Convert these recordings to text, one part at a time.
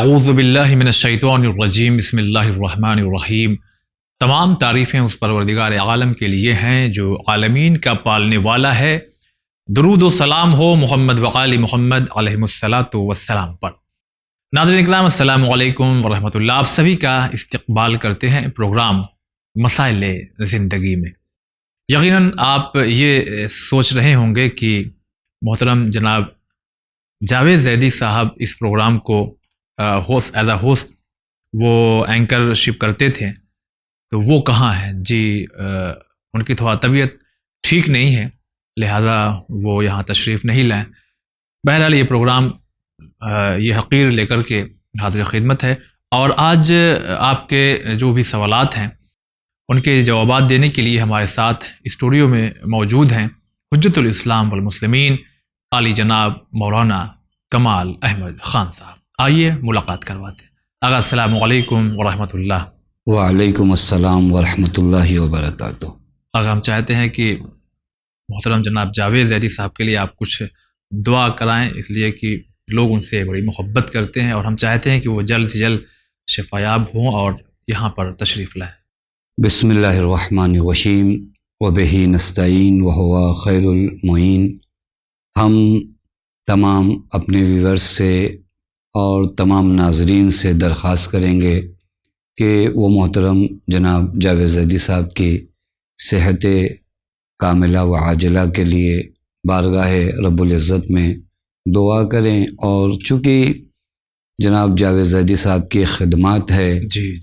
اعوذ باللہ من الشیطان الرجیم بسم اللہ الرحمن الرحیم۔ تمام تعریفیں اس پروردگار عالم کے لیے ہیں جو عالمین کا پالنے والا ہے۔ درود و سلام ہو محمد وآل محمد علیہ الصلاۃ والسلام پر۔ ناظرین اکرام السلام علیکم ورحمۃ اللہ، آپ سبھی کا استقبال کرتے ہیں پروگرام مسائل زندگی میں۔ یقیناً آپ یہ سوچ رہے ہوں گے کہ محترم جناب جاوید زیدی صاحب اس پروگرام کو ایز اے ہوسٹ وہ اینکر شپ کرتے تھے، تو وہ کہاں ہیں؟ جی ان کی تھوڑا طبیعت ٹھیک نہیں ہے، لہذا وہ یہاں تشریف نہیں لائیں۔ بہرحال یہ پروگرام یہ حقیر لے کر کے حاضر خدمت ہے، اور آج آپ کے جو بھی سوالات ہیں ان کے جوابات دینے کے لیے ہمارے ساتھ اسٹوڈیو میں موجود ہیں حجت الاسلام والمسلمین عالی جناب مولانا کمال احمد خان صاحب۔ آئیے ملاقات کرواتے ہیں۔ آغا السلام علیکم ورحمۃ اللہ۔ وعلیکم السلام ورحمۃ اللہ وبرکاتہ۔ آغا ہم چاہتے ہیں کہ محترم جناب جاوید زیدی صاحب کے لیے آپ کچھ دعا کرائیں، اس لیے کہ لوگ ان سے بڑی محبت کرتے ہیں اور ہم چاہتے ہیں کہ وہ جلد سے جلد شفایاب ہوں اور یہاں پر تشریف لائیں۔ بسم اللہ الرحمن الرحیم وبہ نستعین وہو خیر المعین۔ ہم تمام اپنے ویورز سے اور تمام ناظرین سے درخواست کریں گے کہ وہ محترم جناب جاوید زیدی صاحب کی صحت کاملہ و عاجلہ کے لیے بارگاہ رب العزت میں دعا کریں، اور چونکہ جناب جاوید زیدی صاحب کی خدمات ہے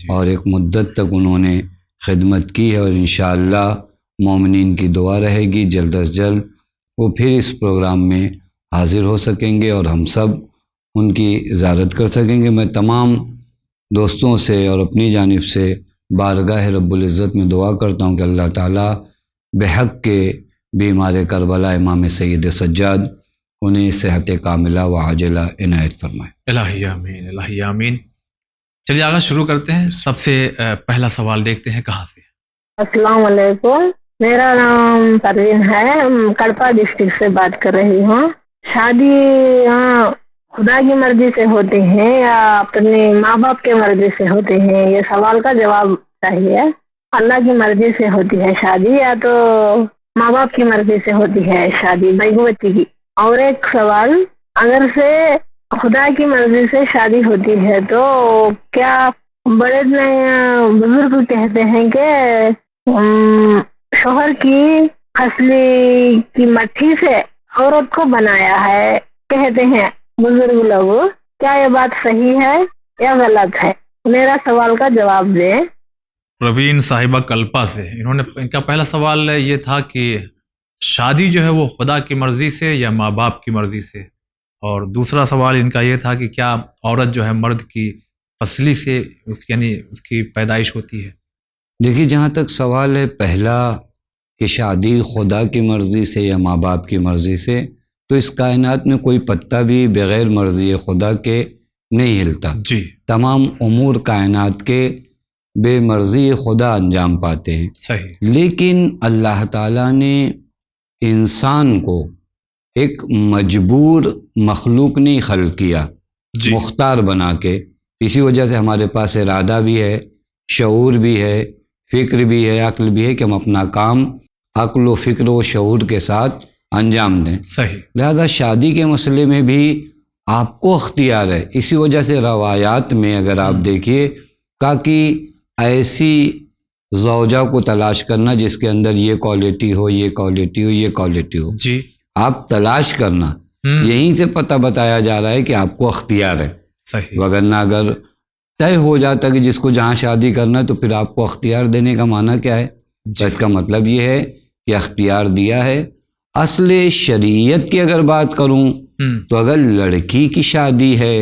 اور ایک مدت تک انہوں نے خدمت کی ہے، اور انشاءاللہ مومنین کی دعا رہے گی جلد از جلد وہ پھر اس پروگرام میں حاضر ہو سکیں گے اور ہم سب ان کی زیارت کر سکیں گے۔ میں تمام دوستوں سے اور اپنی جانب سے بارگاہ رب العزت میں دعا کرتا ہوں کہ اللہ تعالیٰ بحق کے بیمار کربلا امام سید سجاد انہیں صحت کاملہ و عاجلہ عنایت فرمائے۔ الہی آمین، الہی آمین۔ چلیے آغاز شروع کرتے ہیں۔ سب سے پہلا سوال دیکھتے ہیں کہاں سے۔ السلام علیکم، میرا نام پروین ہے، کڑپا ڈسٹرکٹ سے بات کر رہی ہوں۔ شادی خدا کی مرضی سے ہوتے ہیں یا اپنے ماں باپ کے مرضی سے ہوتے ہیں؟ یہ سوال کا جواب چاہیے۔ اللہ کی مرضی سے ہوتی ہے شادی یا تو ماں باپ کی مرضی سے ہوتی ہے شادی بیگو بچی کی؟ اور ایک سوال، اگر سے خدا کی مرضی سے شادی ہوتی ہے تو کیا بڑے بزرگ کہتے ہیں کہ شوہر کی خصلی کی مٹھی سے عورت کو بنایا ہے، کہتے ہیں بزرگ لوگ، کیا یہ بات صحیح ہے یا غلط ہے؟ میرا سوال کا جواب دیں۔ پروین صاحبہ کلپا سے، ان کا پہلا سوال یہ تھا کہ شادی جو ہے وہ خدا کی مرضی سے یا ماں باپ کی مرضی سے، اور دوسرا سوال ان کا یہ تھا کہ کیا عورت جو ہے مرد کی فصلی سے یعنی اس کی پیدائش ہوتی ہے؟ دیکھیے، جہاں تک سوال ہے پہلا کہ شادی خدا کی مرضی سے یا ماں باپ کی مرضی سے، تو اس کائنات میں کوئی پتا بھی بغیر مرضی خدا کے نہیں ہلتا۔ جی، تمام امور کائنات کے بے مرضی خدا انجام پاتے ہیں۔ صحیح۔ لیکن اللہ تعالیٰ نے انسان کو ایک مجبور مخلوق نہیں خلق کیا، جی، مختار بنا کے۔ اسی وجہ سے ہمارے پاس ارادہ بھی ہے، شعور بھی ہے، فکر بھی ہے، عقل بھی ہے کہ ہم اپنا کام عقل و فکر و شعور کے ساتھ انجام دیں۔ صحیح۔ لہذا شادی کے مسئلے میں بھی آپ کو اختیار ہے۔ اسی وجہ سے روایات میں اگر آپ دیکھیے کہا کہ ایسی زوجہ کو تلاش کرنا جس کے اندر یہ کوالٹی ہو، یہ کوالٹی ہو، یہ کوالٹی ہو، جی، آپ تلاش کرنا، یہیں سے پتہ بتایا جا رہا ہے کہ آپ کو اختیار ہے۔ صحیح۔ وگرنہ اگر طے ہو جاتا کہ جس کو جہاں شادی کرنا تو پھر آپ کو اختیار دینے کا معنی کیا ہے؟ تو اس کا مطلب یہ ہے کہ اختیار دیا ہے۔ اصل شریعت کی اگر بات کروں تو اگر لڑکی کی شادی ہے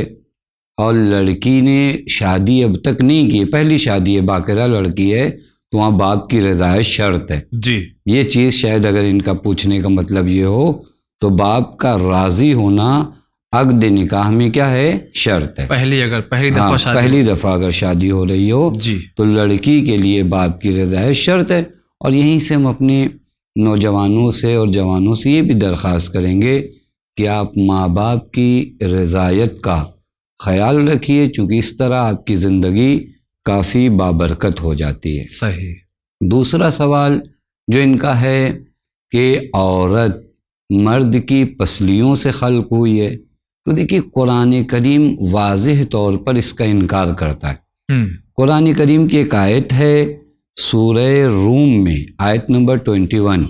اور لڑکی نے شادی اب تک نہیں کی، پہلی شادی ہے، باقرہ لڑکی ہے، تو وہاں باپ کی رضایت شرط ہے۔ جی، یہ چیز شاید اگر ان کا پوچھنے کا مطلب یہ ہو تو باپ کا راضی ہونا عقد نکاح میں کیا ہے؟ شرط ہے۔ پہلی دفعہ اگر شادی ہو رہی ہو جی، تو لڑکی کے لیے باپ کی رضایت شرط ہے۔ اور یہیں سے ہم اپنے نوجوانوں سے اور جوانوں سے یہ بھی درخواست کریں گے کہ آپ ماں باپ کی رضایت کا خیال رکھیے، چونکہ اس طرح آپ کی زندگی کافی بابرکت ہو جاتی ہے۔ صحیح۔ دوسرا سوال جو ان کا ہے کہ عورت مرد کی پسلیوں سے خلق ہوئی ہے، تو دیکھیے قرآن کریم واضح طور پر اس کا انکار کرتا ہے۔ قرآن کریم کی ایک آیت ہے سورہ روم میں، آیت نمبر 21،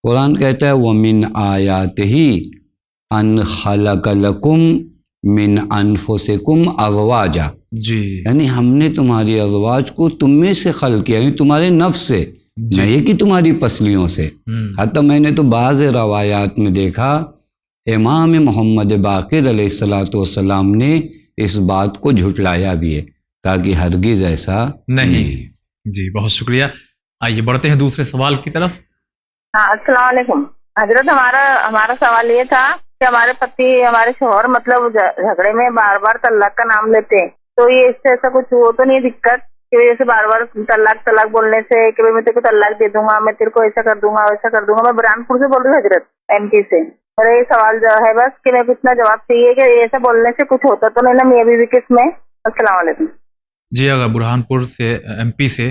قرآن کہتا ہے وَمِنْ آیَاتِهِ أَنْ خَلَقَ لَكُمْ مِنْ أَنفُسِكُمْ أَزْوَاجًا، جی، یعنی ہم نے تمہاری ازواج کو تم میں سے خلق کیا، یعنی تمہارے نفس سے، نہ یہ کہ تمہاری پسلیوں سے۔ حتیٰ میں نے تو بعض روایات میں دیکھا امام محمد باقر علیہ السلام نے اس بات کو جھٹلایا بھی ہے، کہا کہ ہرگز ایسا نہیں۔ جی بہت شکریہ۔ آئیے بڑھتے ہیں دوسرے سوال کی طرف۔ ہاں، السلام علیکم حضرت۔ ہمارا سوال یہ تھا کہ ہمارے پتی، ہمارے شوہر مطلب جھگڑے میں بار بار طلاق کا نام لیتے ہیں، تو یہ اس سے ایسا کچھ وہ تو نہیں دقت کہ جیسے بار بار طلاق بولنے سے کہ میں تیرے کو طلاق دے دوں گا، میں تیرے کو ایسا کر دوں گا ویسا کر دوں گا؟ میں برہان پور سے بول رہی ہوں حضرت، MP سے۔ میرا یہ سوال جو ہے بس کہ میں اتنا جواب چاہیے کہ ایسا بولنے سے کچھ ہوتا تو نہیں نا میاں بیوی کے اس میں؟ السلام علیکم۔ جی، اگر برہان پور سے MP سے،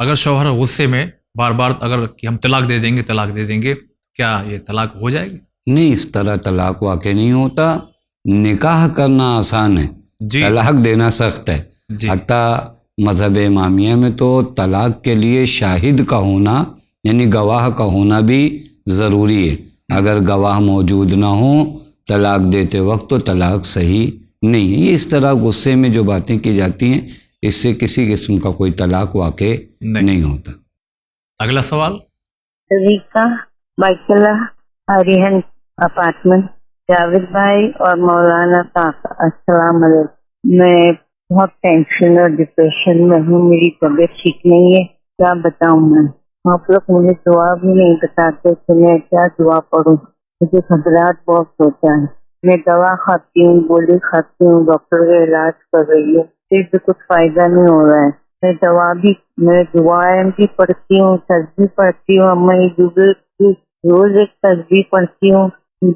اگر شوہر غصے میں بار بار اگر کہ ہم طلاق دے دیں گے، کیا یہ طلاق ہو جائے گی؟ نہیں، اس طرح طلاق واقع نہیں ہوتا۔ نکاح کرنا آسان ہے، جی، طلاق دینا سخت ہے۔ جی، حتیٰ مذہب امامیہ میں تو طلاق کے لیے شاہد کا ہونا، یعنی گواہ کا ہونا بھی ضروری ہے۔ اگر گواہ موجود نہ ہو طلاق دیتے وقت تو طلاق صحیح نہیں ہے۔ یہ اس طرح غصے میں جو باتیں کی جاتی ہیں، اس سے کسی قسم کا کوئی طلاق واقع نہیں ہوتا۔ اگلا سوال۔ ریکا بائکلا آریہن اپارٹمنٹ، جاوید بھائی اور مولانا صاحب السلام علیکم۔ میں بہت ٹینشن اور ڈپریشن میں ہوں، میری طبیعت ٹھیک نہیں ہے، کیا بتاؤں میں؟ آپ لوگ مجھے دعا بھی نہیں بتاتے کہ میں کیا دعا پڑھوں، مجھے گھبراہٹ بہت ہوتا ہے۔ میں دوا کھاتی ہوں، گولی کھاتی ہوں، ڈاکٹر کا علاج کر رہی ہوں، پھر بھی کچھ فائدہ نہیں ہو رہا ہے۔ میں دوا بھی، میں دعائیں بھی پڑھتی ہوں، تسبیح پڑھتی ہوں، میں روز ایک تسبیح پڑھتی ہوں۔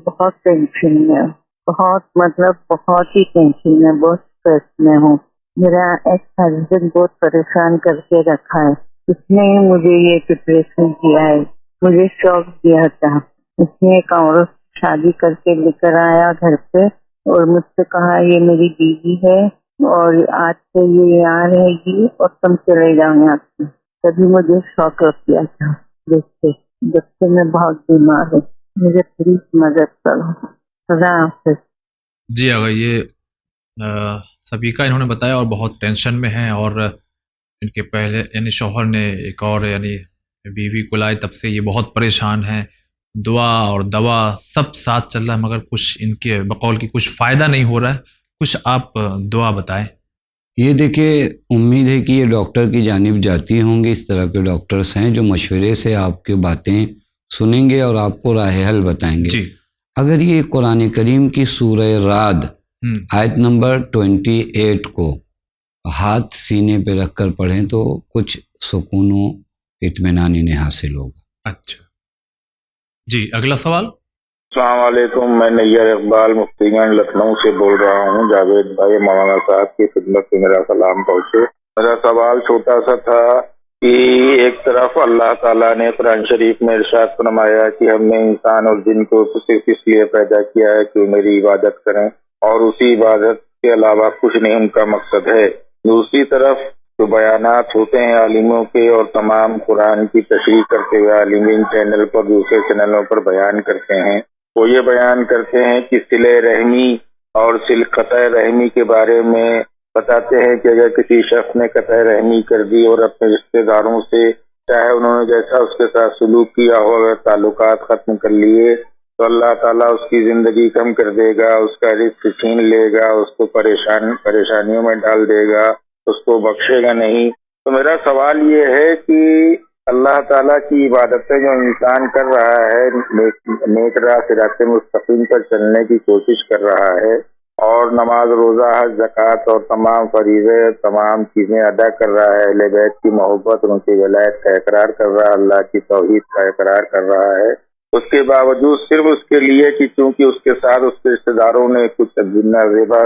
بہت ٹینشن میں، بہت ہی ٹینشن میں، بہت اسٹریس میں ہوں۔ میرا ایکس ہسبینڈ بہت پریشان کر کے رکھا ہے، اس نے ہی مجھے یہ ڈپریشن کیا ہے، مجھے شوق دیا تھا۔ اس نے ایک عورت شادی کر کے لے کر آیا گھر پہ اور مجھ سے کہا یہ میری بیوی ہے اور آج سے یہ یہاں رہے گی اور تم چلے جاؤ یہاں سے۔ تبھی مجھے شوق لگ گیا تھا جب سے میں بہت بیمار ہوں، مجھے پلیز مدد کرو۔ خدا حافظ۔ جی، اگر یہ سبھی کا انہوں نے بتایا اور بہت ٹینشن میں ہیں، اور ان کے پہلے یعنی شوہر نے ایک اور یعنی بیوی کو لائے، تب سے یہ بہت پریشان ہیں، دعا اور دوا سب ساتھ چل رہا ہے، مگر کچھ ان کے بقول کی کچھ فائدہ نہیں ہو رہا ہے۔ کچھ آپ دعا بتائیں۔ یہ دیکھیے، امید ہے کہ یہ ڈاکٹر کی جانب جاتی ہوں گی۔ اس طرح کے ڈاکٹرز ہیں جو مشورے سے آپ کی باتیں سنیں گے اور آپ کو راہ حل بتائیں گے۔ جی، اگر یہ قرآن کریم کی سورہ رعد آیت نمبر 28 کو ہاتھ سینے پہ رکھ کر پڑھیں تو کچھ سکون و اطمینان انہیں حاصل ہوگا۔ اچھا جی، اگلا سوال۔ السلام علیکم، میں نیار اقبال مفتی گنج لکھنؤ سے بول رہا ہوں۔ جاوید بھائی، مولانا صاحب کی خدمت سے میرا سلام پہنچے۔ میرا سوال چھوٹا سا تھا کہ ایک طرف اللہ تعالیٰ نے قرآن شریف میں ارشاد فرمایا کہ ہم نے انسان اور جن کو صرف اس لیے پیدا کیا ہے کہ میری عبادت کریں، اور اسی عبادت کے علاوہ کچھ نہیں ان کا مقصد ہے۔ دوسری طرف جو بیانات ہوتے ہیں عالموں کے اور تمام قرآن کی تشریح کرتے ہوئے عالمین چینل پر دوسرے چینلوں پر بیان کرتے ہیں، وہ یہ بیان کرتے ہیں کہ صلہ رحمی اور قطع رحمی کے بارے میں بتاتے ہیں کہ اگر کسی شخص نے قطع رحمی کر دی اور اپنے رشتہ داروں سے چاہے انہوں نے جیسا اس کے ساتھ سلوک کیا ہو، اگر تعلقات ختم کر لیے تو اللہ تعالیٰ اس کی زندگی کم کر دے گا، اس کا رزق چھین لے گا، اس کو پریشانیوں میں ڈال دے گا، اس کو بخشے گا نہیں۔ تو میرا سوال یہ ہے کہ اللہ تعالیٰ کی عبادتیں جو انسان کر رہا ہے، نیک راہ صراط مستقیم پر چلنے کی کوشش کر رہا ہے اور نماز، روزہ، حج، زکوٰۃ اور تمام فریضے، تمام چیزیں ادا کر رہا ہے، اہل بیت کی محبت اور ان کی ولایت کا اقرار کر رہا ہے، اللہ کی توحید کا اقرار کر رہا ہے، اس کے باوجود صرف اس کے لیے کہ چونکہ اس کے ساتھ اس کے رشتے داروں نے کچھ زنا زیبا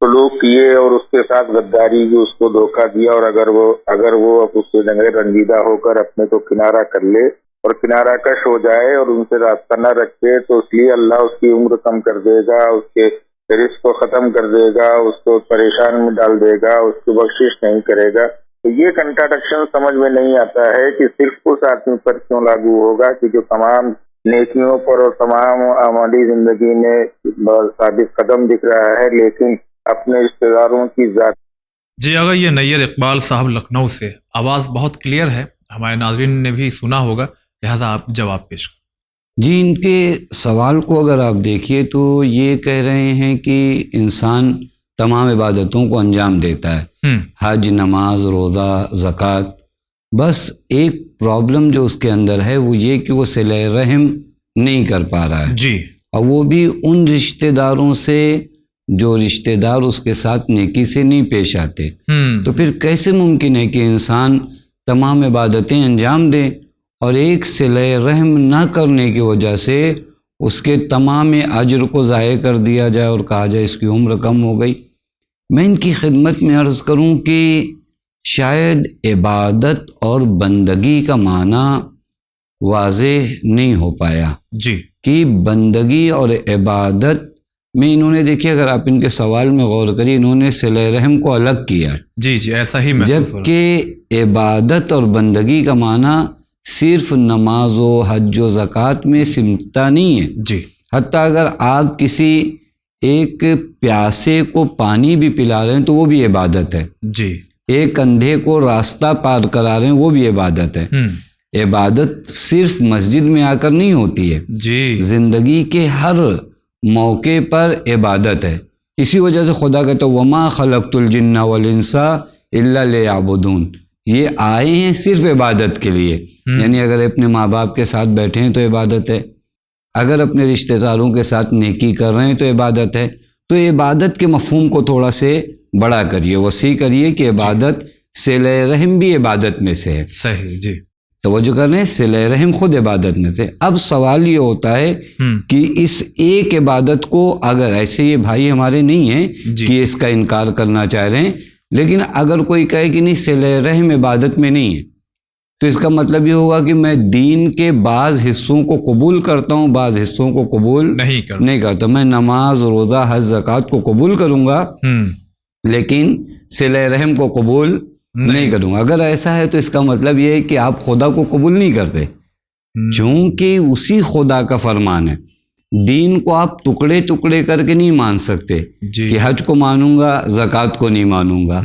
سلوک کیے اور اس کے ساتھ غداری کی، اس کو دھوکہ دیا، اور اگر وہ اب اس سے رنجیدہ ہو کر اپنے کو کنارہ کر لے اور کنارہ کش ہو جائے اور ان سے رابطہ نہ رکھے، تو اس لیے اللہ اس کی عمر کم کر دے گا، اس کے رزق کو ختم کر دے گا، اس کو پریشان میں ڈال دے گا، اس کی بخشش نہیں کرے گا۔ تو یہ کنٹراڈکشن سمجھ میں نہیں آتا ہے کہ صرف اس آدمی پر کیوں لاگو ہوگا کہ جو تمام نیکیوں پر اور تمام عملی زندگی میں ثابت قدم دکھ رہا ہے، لیکن اپنے رشتہ داروں کی ذات۔ جی اگر یہ نیر اقبال صاحب لکھنؤ سے، آواز بہت کلیئر ہے، ہمارے ناظرین نے بھی سنا ہوگا، لہذا آپ جواب پیش کریں۔ جی، ان کے سوال کو اگر آپ دیکھیے تو یہ کہہ رہے ہیں کہ انسان تمام عبادتوں کو انجام دیتا ہے، حج، نماز، روزہ، زکوٰۃ، بس ایک پرابلم جو اس کے اندر ہے وہ یہ کہ وہ صلہ رحم نہیں کر پا رہا ہے، جی، اور وہ بھی ان رشتہ داروں سے جو رشتہ دار اس کے ساتھ نیکی سے نہیں پیش آتے۔ تو پھر کیسے ممکن ہے کہ انسان تمام عبادتیں انجام دے اور ایک صلہ رحم نہ کرنے کی وجہ سے اس کے تمام اجر کو ضائع کر دیا جائے اور کہا جائے اس کی عمر کم ہو گئی؟ میں ان کی خدمت میں عرض کروں کہ شاید عبادت اور بندگی کا معنی واضح نہیں ہو پایا، جی، کہ بندگی اور عبادت میں انہوں نے، دیکھیے اگر آپ ان کے سوال میں غور کریے، انہوں نے صلہ رحم کو الگ کیا، جی جی، ایسا ہی محسوس ہو رہا ہے، جبکہ عبادت اور بندگی کا معنی صرف نماز و حج و زکوٰۃ میں سمٹتا نہیں ہے۔ جی، حتیٰ اگر آپ کسی ایک پیاسے کو پانی بھی پلا رہے ہیں تو وہ بھی عبادت ہے، جی، ایک اندھے کو راستہ پار کرا رہے ہیں وہ بھی عبادت ہے۔ عبادت صرف مسجد میں آ کر نہیں ہوتی ہے، جی، زندگی کے ہر موقع پر عبادت ہے۔ اسی وجہ سے خدا کہتا ہے وَمَا خَلَقْتُ الْجِنَّ وَالْإِنسَ إِلَّا لِيَعْبُدُونَ، یہ آئے ہیں صرف عبادت کے لیے، یعنی اگر اپنے ماں باپ کے ساتھ بیٹھے ہیں تو عبادت ہے، اگر اپنے رشتہ داروں کے ساتھ نیکی کر رہے ہیں تو عبادت ہے۔ تو عبادت کے مفہوم کو تھوڑا سے بڑا کریے، وسیع کریے کہ عبادت صلہ رحم بھی عبادت میں سے ہے۔ صحیح، جی، توجہ کر رہے ہیں، صلہ رحم خود عبادت میں سے۔ اب سوال یہ ہوتا ہے کہ اس ایک عبادت کو، اگر ایسے یہ بھائی ہمارے نہیں ہیں کہ اس کا انکار کرنا چاہ رہے ہیں، لیکن اگر کوئی کہے کہ نہیں صلہ رحم عبادت میں نہیں ہے، تو اس کا مطلب یہ ہوگا کہ میں دین کے بعض حصوں کو قبول کرتا ہوں، بعض حصوں کو قبول نہیں کرتا۔ میں نماز، روزہ، حج، زکوٰۃ کو قبول کروں گا لیکن صلہ رحم کو قبول نہیں کروں گا۔ اگر ایسا ہے تو اس کا مطلب یہ ہے کہ آپ خدا کو قبول نہیں کرتے، چونکہ اسی خدا کا فرمان ہے۔ دین کو آپ ٹکڑے ٹکڑے کر کے نہیں مان سکتے کہ حج کو مانوں گا، زکوٰۃ کو نہیں مانوں گا،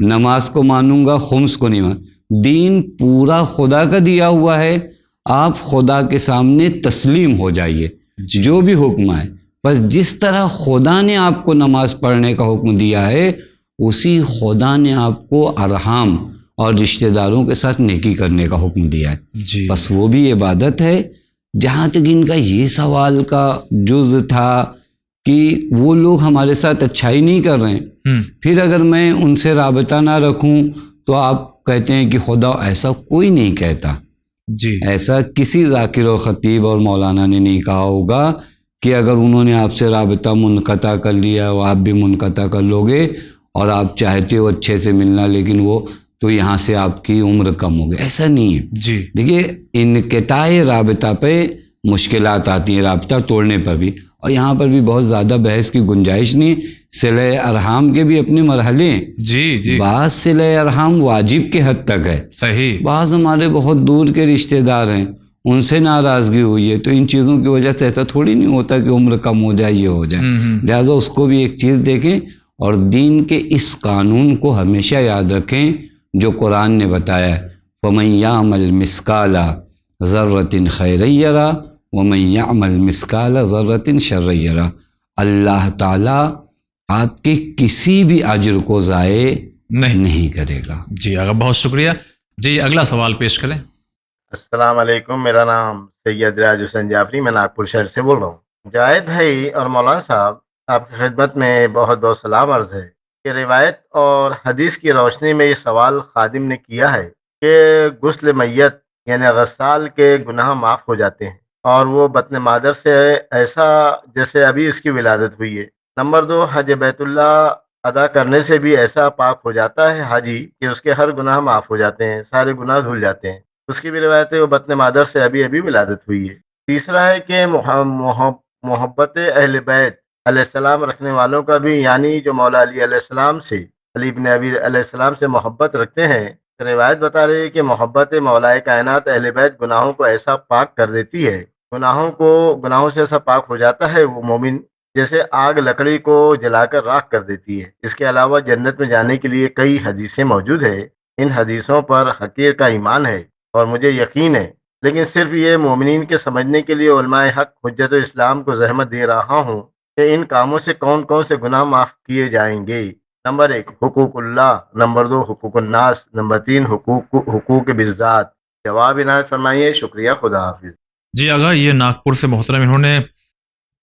نماز کو مانوں گا، خمس کو نہیں مانوں۔ دین پورا خدا کا دیا ہوا ہے، آپ خدا کے سامنے تسلیم ہو جائیے، جو بھی حکم ہے۔ بس جس طرح خدا نے آپ کو نماز پڑھنے کا حکم دیا ہے، اسی خدا نے آپ کو ارحام اور رشتہ داروں کے ساتھ نیکی کرنے کا حکم دیا ہے، بس وہ بھی عبادت ہے۔ جہاں تک ان کا یہ سوال کا جز تھا کہ وہ لوگ ہمارے ساتھ اچھائی نہیں کر رہے ہیں، پھر اگر میں ان سے رابطہ نہ رکھوں تو آپ کہتے ہیں کہ خدا، ایسا کوئی نہیں کہتا، ایسا کسی ذاکر و خطیب اور مولانا نے نہیں کہا ہوگا کہ اگر انہوں نے آپ سے رابطہ منقطع کر لیا وہ آپ بھی منقطع کر لو گے، اور آپ چاہتے ہو اچھے سے ملنا لیکن وہ تو یہاں سے آپ کی عمر کم ہو گئی، ایسا نہیں ہے۔ دیکھیے، انقطاع رابطہ پہ مشکلات آتی ہیں، رابطہ توڑنے پر بھی، اور یہاں پر بھی بہت زیادہ بحث کی گنجائش نہیں۔ صلہ ارحام کے بھی اپنے مرحلے ہیں، بعض صلہ ارحام واجب کے حد تک ہے، صحیح، بعض ہمارے بہت دور کے رشتہ دار ہیں، ان سے ناراضگی ہوئی ہے، تو ان چیزوں کی وجہ سے ایسا تھوڑی نہیں ہوتا کہ عمر کم ہو جائے، یہ ہو جائے، لہٰذا اس کو بھی ایک چیز دیکھیں، اور دین کے اس قانون کو ہمیشہ یاد رکھیں جو قرآن نے بتایا ہے، وَمَن يَعْمَلْ مِثْقَالَ ذَرَّةٍ خَيْرًا يَرَهُ وَمَن يَعْمَلْ مِثْقَالَ ذَرَّةٍ شَرًّا يَرَهُ۔ اللہ تعالیٰ آپ کے کسی بھی اجر کو ضائع نہیں کرے گا۔ جی اگر بہت شکریہ۔ جی اگلا سوال پیش کریں۔ السلام علیکم، میرا نام سید راج حسین جعفری، میں ناگپور شہر سے بول رہا ہوں۔ جاہد بھائی اور مولانا صاحب، آپ کی خدمت میں بہت بہت سلام عرض ہے کہ روایت اور حدیث کی روشنی میں یہ سوال خادم نے کیا ہے کہ غسل میت یعنی غسال کے گناہ معاف ہو جاتے ہیں اور وہ بطن مادر سے ایسا جیسے ابھی اس کی ولادت ہوئی ہے۔ نمبر 2، حج بیت اللہ ادا کرنے سے بھی ایسا پاک ہو جاتا ہے حاجی کہ اس کے ہر گناہ معاف ہو جاتے ہیں، سارے گناہ دھل جاتے ہیں۔ اس کی بھی روایت ہے وہ بطن مادر سے ابھی ولادت ہوئی ہے۔ تیسرا ہے کہ محبت اہل بیت علیہ السلام رکھنے والوں کا بھی، یعنی جو مولا علی علیہ السلام سے، علی بن ابی علیہ السلام سے محبت رکھتے ہیں، روایت بتا رہی ہے کہ محبت مولا کائنات اہل بیت گناہوں کو ایسا پاک کر دیتی ہے، گناہوں سے ایسا پاک ہو جاتا ہے وہ مومن، جیسے آگ لکڑی کو جلا کر راکھ کر دیتی ہے۔ اس کے علاوہ جنت میں جانے کے لیے کئی حدیثیں موجود ہیں، ان حدیثوں پر حقیر کا ایمان ہے اور مجھے یقین ہے، لیکن صرف یہ مومنین کے سمجھنے کے لیے علماء حق حجت اسلام کو زحمت دے رہا ہوں کہ ان کاموں سے کون کون سے گناہ معاف کیے جائیں گے۔ نمبر 1 حقوق اللہ، نمبر 2 حقوق الناس، نمبر 3 حقوق بالذات۔ جواب عنایت فرمائیے۔ شکریہ، خدا حافظ۔ جی اگر یہ ناگپور سے محترم انہوں نے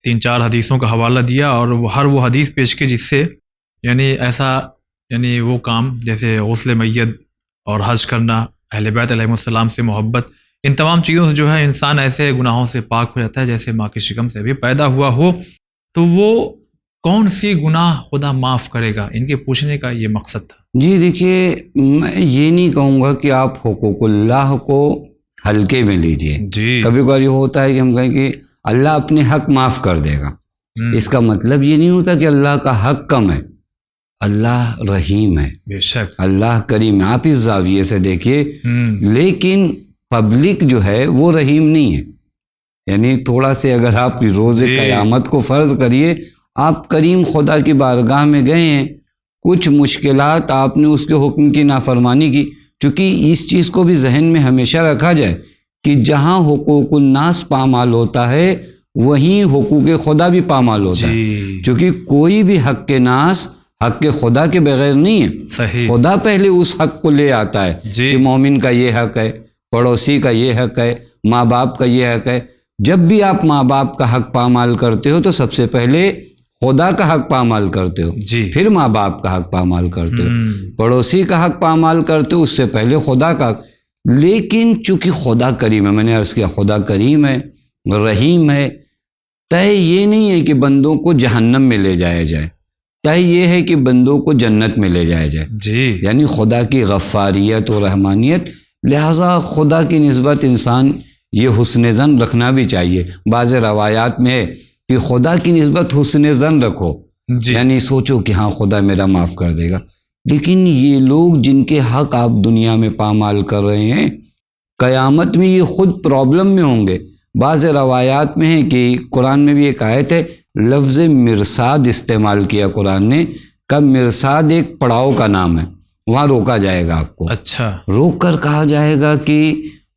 3-4 حدیثوں کا حوالہ دیا اور وہ حدیث پیش کی جس سے یعنی وہ کام جیسے غسل میت اور حج کرنا، اہل بیت علیہ السلام سے محبت، ان تمام چیزوں سے جو ہے انسان ایسے گناہوں سے پاک ہو جاتا ہے جیسے ماں کی شکم سے بھی پیدا ہوا ہو، تو وہ کون سی گناہ خدا معاف کرے گا؟ ان کے پوچھنے کا یہ مقصد تھا۔ جی دیکھیے، میں یہ نہیں کہوں گا کہ آپ حقوق اللہ کو ہلکے میں لیجئے۔ جی کبھی کبھی یہ ہوتا ہے کہ ہم کہیں کہ اللہ اپنے حق معاف کر دے گا، اس کا مطلب یہ نہیں ہوتا کہ اللہ کا حق کم ہے۔ اللہ رحیم ہے، بے شک اللہ کریم ہے، آپ اس زاویے سے دیکھیے۔ لیکن پبلک جو ہے وہ رحیم نہیں ہے، یعنی تھوڑا سے اگر آپ روز قیامت کو فرض کریے، آپ کریم خدا کی بارگاہ میں گئے ہیں، کچھ مشکلات آپ نے اس کے حکم کی نافرمانی کی، چونکہ اس چیز کو بھی ذہن میں ہمیشہ رکھا جائے کہ جہاں حقوق الناس پامال ہوتا ہے وہیں حقوق خدا بھی پامال ہوتا ہے، چونکہ کوئی بھی حق کے ناس حق خدا کے بغیر نہیں ہے۔ صحیح، خدا پہلے اس حق کو لے آتا ہے کہ مومن کا یہ حق ہے، پڑوسی کا یہ حق ہے، ماں باپ کا یہ حق ہے۔ جب بھی آپ ماں باپ کا حق پامال کرتے ہو تو سب سے پہلے خدا کا حق پامال کرتے ہو، پھر ماں باپ کا حق پامال کرتے ہو، پڑوسی کا حق پامال کرتے ہو، اس سے پہلے خدا کا حق۔ لیکن چونکہ خدا کریم ہے، میں نے عرض کیا خدا کریم ہے، رحیم ہے، طے یہ نہیں ہے کہ بندوں کو جہنم میں لے جایا جائے، طے یہ ہے کہ بندوں کو جنت میں لے جایا جائے، یعنی خدا کی غفاریت و رحمانیت۔ لہٰذا خدا کی نسبت انسان یہ حسن ظن رکھنا بھی چاہیے۔ بعض روایات میں ہے کہ خدا کی نسبت حسن ظن رکھو، یعنی سوچو کہ ہاں خدا میرا معاف کر دے گا۔ لیکن یہ لوگ جن کے حق آپ دنیا میں پامال کر رہے ہیں، قیامت میں یہ خود پرابلم میں ہوں گے۔ بعض روایات میں ہے کہ قرآن میں بھی ایک آیت ہے، لفظ مرصاد استعمال کیا قرآن نے، کب مرصاد ایک پڑاؤ کا نام ہے، وہاں روکا جائے گا آپ کو، اچھا روک کر کہا جائے گا کہ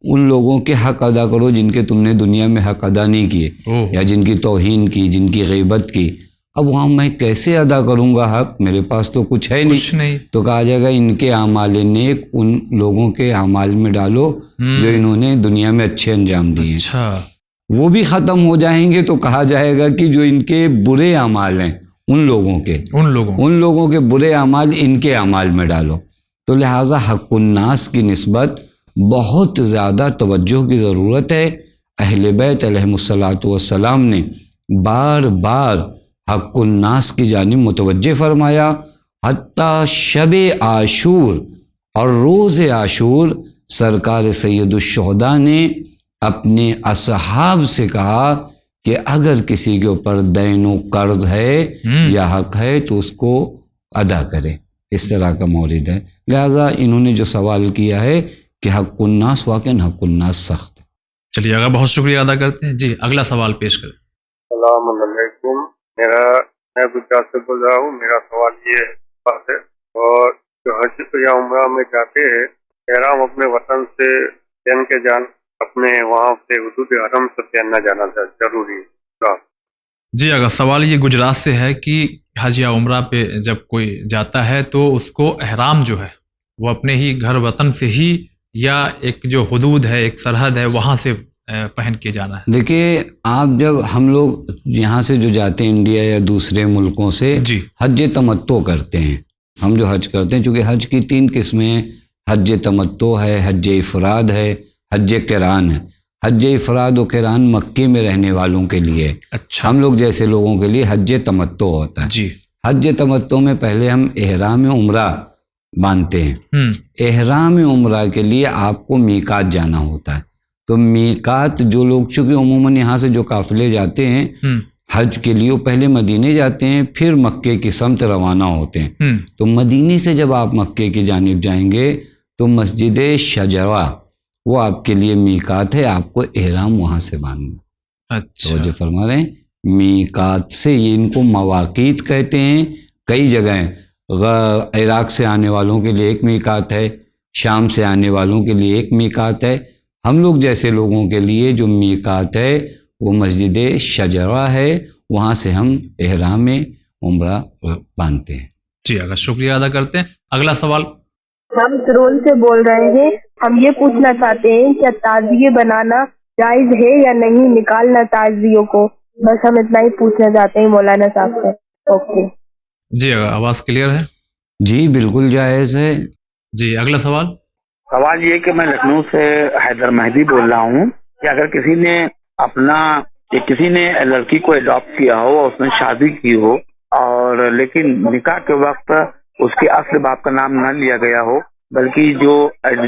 ان لوگوں کے حق ادا کرو جن کے تم نے دنیا میں حق ادا نہیں کیے، یا جن کی توہین کی، جن کی غیبت کی۔ اب وہاں میں کیسے ادا کروں گا حق؟ میرے پاس تو کچھ ہے نہیں۔ تو کہا جائے گا ان کے اعمال نیک ان لوگوں کے اعمال میں ڈالو جو انہوں نے دنیا میں اچھے انجام دیے، وہ بھی ختم ہو جائیں گے۔ تو کہا جائے گا کہ جو ان کے برے اعمال ہیں ان لوگوں کے برے اعمال ان کے اعمال میں ڈالو۔ تو لہٰذا حق الناس کی نسبت بہت زیادہ توجہ کی ضرورت ہے۔ اہل بیت علیہ الصلاۃ والسلام نے بار بار حق الناس کی جانب متوجہ فرمایا، حتیٰ شب عاشور اور روز عاشور سرکار سید الشہداء نے اپنے اصحاب سے کہا کہ اگر کسی کے اوپر دین و قرض ہے یا حق ہے تو اس کو ادا کرے، اس طرح کا مورد ہے۔ لہذا انہوں نے جو سوال کیا ہے کہ حق الناس، واقعاً حق الناس سخت ہے۔ چلیے آگا، بہت شکریہ ادا کرتے ہیں۔ جی اگلا سوال پیش کریں۔ السلام علیکم، میں گجرات سے بول رہا ہوں۔ میرا سوال یہ ہے، اور جو حج یا عمرہ میں جاتے ہیں، احرام اپنے وطن سے پہن کے اپنے وہاں سے حدود حرم سے پہننا جانا ضروری ہے۔ جی اگر سوال یہ گجرات سے ہے کہ حج یا عمرہ پہ جب کوئی جاتا ہے تو اس کو احرام جو ہے وہ اپنے ہی گھر وطن سے ہی یا ایک جو حدود ہے، ایک سرحد ہے، وہاں سے پہن کے جانا ہے؟ دیکھیے، آپ جب ہم لوگ یہاں سے جو جاتے ہیں انڈیا یا دوسرے ملکوں سے، حج تمتع کرتے ہیں، ہم جو حج کرتے ہیں، چونکہ حج کی 3 قسمیں ہیں، حج تمتع ہے، حج افراد ہے، حج قران ہے۔ حج افراد و قران مکے میں رہنے والوں کے لیے، ہم لوگ جیسے لوگوں کے لیے حج تمتع ہوتا ہے۔ حج تمتع میں پہلے ہم احرام عمرہ باندھتے ہیں. احرام عمرہ کے لیے آپ کو میقات جانا ہوتا ہے. تو میقات جو لوگ چونکہ عموماً یہاں سے جو قافلے جاتے ہیں حج کے لیے وہ پہلے مدینے جاتے ہیں پھر مکے کی سمت روانہ ہوتے ہیں. تو مدینے سے جب آپ مکے کی جانب جائیں گے تو مسجد شجرہ وہ آپ کے لیے میقات ہے. آپ کو احرام وہاں سے باندھنا. اچھا توجہ فرما رہے ہیں. میقات سے یہ ان کو مواقیت کہتے ہیں. کئی جگہیں عراق سے آنے والوں کے لیے ایک میقات ہے, شام سے آنے والوں کے لیے ایک میقات ہے. ہم لوگ جیسے لوگوں کے لیے جو میقات ہے وہ مسجد شجرہ ہے. وہاں سے ہم احرام عمرہ باندھتے ہیں. جی اگر شکریہ ادا کرتے ہیں. اگلا سوال. ہم سرول سے بول رہے ہیں. ہم یہ پوچھنا چاہتے ہیں کہ تعزیے بنانا جائز ہے یا نہیں, نکالنا تعزیوں کو, بس ہم اتنا ہی پوچھنا چاہتے ہیں مولانا صاحب سے. اوکے جی اگر آواز کلیئر ہے. جی بالکل جائز ہے. جی اگلا سوال. سوال یہ کہ میں لکھنؤ سے حیدر مہدی بول رہا ہوں کہ اگر کسی نے لڑکی کو اڈاپٹ کیا ہو اور اس نے شادی کی ہو اور لیکن نکاح کے وقت اس کے اصل باپ کا نام نہ لیا گیا ہو بلکہ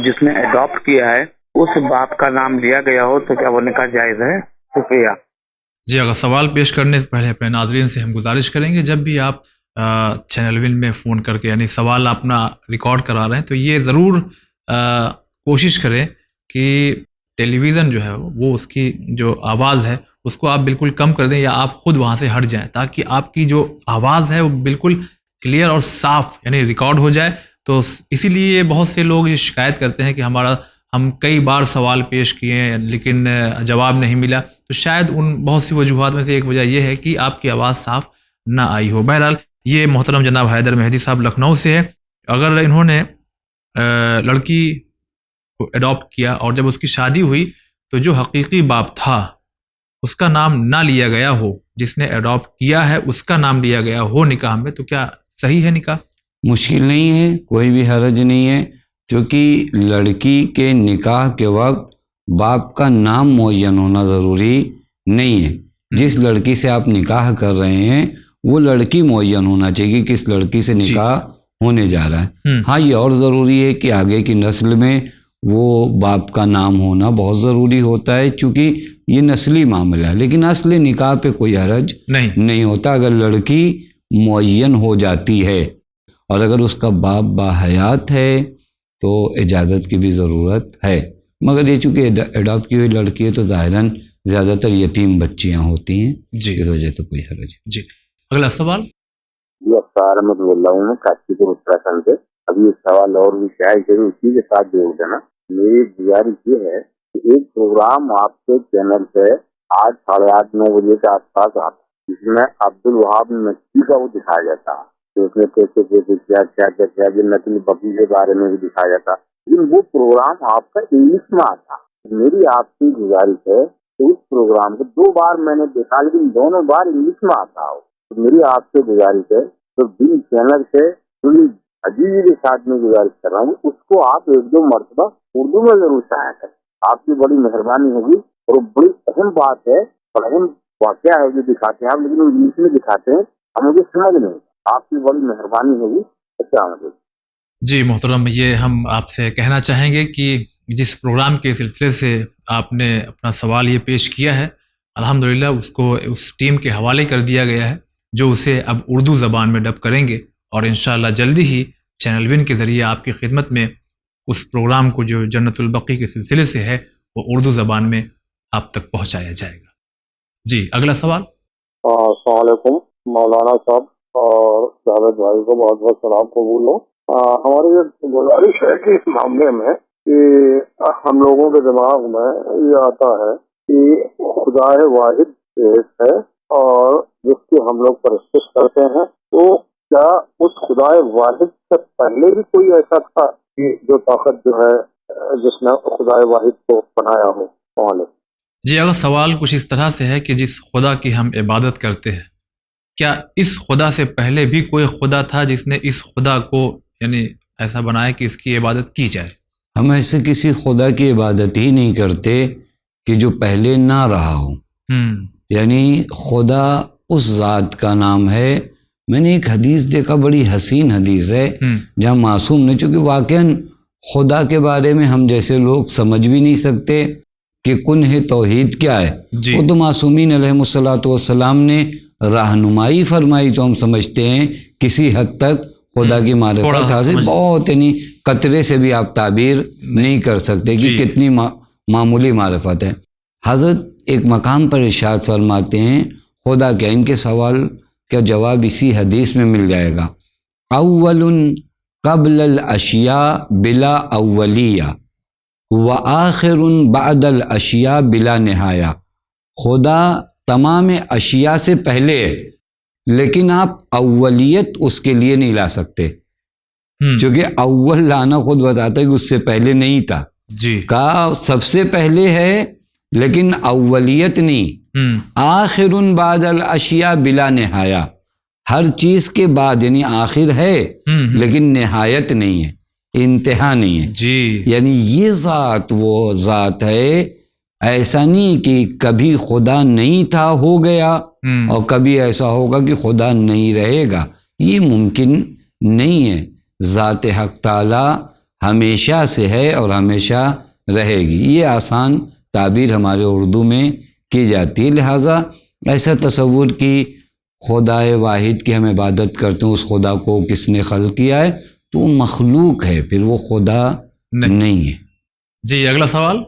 جس نے اڈاپٹ کیا ہے اس باپ کا نام لیا گیا ہو تو کیا وہ نکاح جائز ہے؟ شکریہ. جی اگر سوال پیش کرنے سے پہلے اپنے ناظرین سے ہم گزارش کریں گے جب بھی آپ چینل ون میں فون کر کے یعنی سوال اپنا ریکارڈ کرا رہے ہیں تو یہ ضرور کوشش کریں کہ ٹیلی ویژن جو ہے وہ اس کی جو آواز ہے اس کو آپ بالکل کم کر دیں یا آپ خود وہاں سے ہٹ جائیں تاکہ آپ کی جو آواز ہے وہ بالکل کلیئر اور صاف یعنی ریکارڈ ہو جائے. تو اسی لیے بہت سے لوگ یہ شکایت کرتے ہیں کہ ہم کئی بار سوال پیش کیے ہیں لیکن جواب نہیں ملا. تو شاید ان بہت سی وجوہات میں سے ایک وجہ یہ ہے کہ آپ کی آواز صاف نہ آئی ہو. بہرحال یہ محترم جناب حیدر مہدی صاحب لکھنؤ سے ہے. اگر انہوں نے لڑکی کو اڈاپٹ کیا اور جب اس کی شادی ہوئی تو جو حقیقی باپ تھا اس کا نام نہ لیا گیا ہو, جس نے اڈاپٹ کیا ہے اس کا نام لیا گیا ہو نکاح میں, تو کیا صحیح ہے نکاح؟ مشکل نہیں ہے, کوئی بھی حرج نہیں ہے, کیونکہ لڑکی کے نکاح کے وقت باپ کا نام معین ہونا ضروری نہیں ہے. جس لڑکی سے آپ نکاح کر رہے ہیں وہ لڑکی معین ہونا چاہیے کہ کس لڑکی سے نکاح ہونے جا رہا ہے. ہاں یہ اور ضروری ہے کہ آگے کی نسل میں وہ باپ کا نام ہونا بہت ضروری ہوتا ہے چونکہ یہ نسلی معاملہ ہے. لیکن اصل نکاح پہ کوئی حرج نہیں ہوتا اگر لڑکی معین ہو جاتی ہے, اور اگر اس کا باپ باحیات ہے تو اجازت کی بھی ضرورت ہے. مگر یہ چونکہ اڈاپٹ کی ہوئی لڑکی ہے تو ظاہراً زیادہ تر یتیم بچیاں ہوتی ہیں, اس وجہ سے کوئی حرج. جی اگلا سوال. یہ افطار احمد بول رہا ہوں میں کاشی پور اتراکھنڈ سے. ابھی ایک سوال اور بھی کیا ہے اسی کے ساتھ جوڑ دینا. میری گزارش یہ ہے کہ ایک پروگرام آپ کے چینل پہ 8 ساڑھے 8 9 بجے کے آس پاس آتا ہے جس میں عبدالوہاب نقوی کا وہ دکھایا جاتا ہے, اس میں کیسے کیا نقلی بکری کے بارے میں بھی دکھایا جاتا. لیکن وہ پروگرام آپ کا انگلش میں آتا. میری آپ کی گزارش ہے کہ اس پروگرام کو 2 بار میں نے دیکھا لیکن دونوں بار انگلش میں آتا ہو. تو میری آپ سے گزارش ہے تو جن چینل سے پوری عجیب کے ساتھ میں گزارش کر رہا ہوں اس کو آپ 1-2 مرتبہ اردو میں ضرور شائع کریں. آپ کی بڑی مہربانی ہوگی. اور بڑی اہم بات ہے اور اہم واقعہ ہے جو دکھاتے ہیں آپ لیکن انگلش میں دکھاتے ہیں, ہم مجھے سمجھ نہیں. آپ کی بڑی مہربانی ہوگی. السلام علیکم. جی محترم, یہ ہم آپ سے کہنا چاہیں گے کہ جس پروگرام کے سلسلے سے آپ نے اپنا سوال یہ پیش کیا ہے الحمدللہ اس کو اس ٹیم کے حوالے کر دیا گیا ہے جو اسے اب اردو زبان میں ڈب کریں گے, اور انشاءاللہ جلدی ہی چینل ون کے ذریعے آپ کی خدمت میں اس پروگرام کو جو جنت البقیع کے سلسلے سے ہے وہ اردو زبان میں آپ تک پہنچایا جائے گا. جی اگلا سوال. السلام علیکم مولانا صاحب اور جاوید بھائی کو بہت بہت سلام قبول ہو. ہماری یہ گزارش ہے کہ اس معاملے میں کہ ہم لوگوں کے دماغ میں یہ آتا ہے کہ خدا واحد ہے اور جس کی ہم لوگ پرستش کرتے ہیں, تو کیا اس خدا واحد سے پہلے بھی کوئی ایسا تھا کہ جو طاقت جو ہے جس نے خدا واحد کو بنایا ہو؟ جی اگر سوال کچھ اس طرح سے ہے کہ جس خدا کی ہم عبادت کرتے ہیں کیا اس خدا سے پہلے بھی کوئی خدا تھا جس نے اس خدا کو یعنی ایسا بنایا کہ اس کی عبادت کی جائے؟ ہم ایسے کسی خدا کی عبادت ہی نہیں کرتے کہ جو پہلے نہ رہا ہو. یعنی خدا اس ذات کا نام ہے میں نے ایک حدیث دیکھا، بڑی حسین حدیث ہے، جہاں معصوم نے، چونکہ واقعاً خدا کے بارے میں ہم جیسے لوگ سمجھ بھی نہیں سکتے کہ کنہ توحید کیا ہے، وہ تو معصومین علیہم الصلاۃ والسلام نے رہنمائی فرمائی، تو ہم سمجھتے ہیں کسی حد تک خدا کی معرفت حاصل، بہت یعنی قطرے سے بھی آپ تعبیر نہیں کر سکتے کہ کتنی معمولی معرفت ہے۔ حضرت ایک مقام پر ارشاد فرماتے ہیں خدا کیا، ان کے سوال کا جواب اسی حدیث میں مل جائے گا، اول قبل الاشیاء بلا اولیہ وآخر بعد الاشیاء بلا نہایہ۔ خدا تمام اشیاء سے پہلے ہے، لیکن آپ اولیت اس کے لیے نہیں لا سکتے، چونکہ اول لانا خود بتاتا ہے کہ اس سے پہلے نہیں تھا، کہا سب سے پہلے ہے لیکن اولیت نہیں، آخر بعد الاشیاء بلا نہایہ، ہر چیز کے بعد یعنی آخر ہے لیکن نہایت نہیں ہے، انتہا نہیں ہے، یعنی یہ ذات وہ ذات ہے، ایسا نہیں کہ کبھی خدا نہیں تھا ہو گیا اور کبھی ایسا ہوگا کہ خدا نہیں رہے گا، یہ ممکن نہیں ہے۔ ذات حق تعالی ہمیشہ سے ہے اور ہمیشہ رہے گی، یہ آسان تعبیر ہمارے اردو میں کی جاتی ہے، لہٰذا ایسا تصور کی خدا واحد کی ہم عبادت کرتے ہیں، اس خدا کو کس نے خلق کیا ہے تو وہ مخلوق ہے، پھر وہ خدا نہیں ہے۔ جی اگلا سوال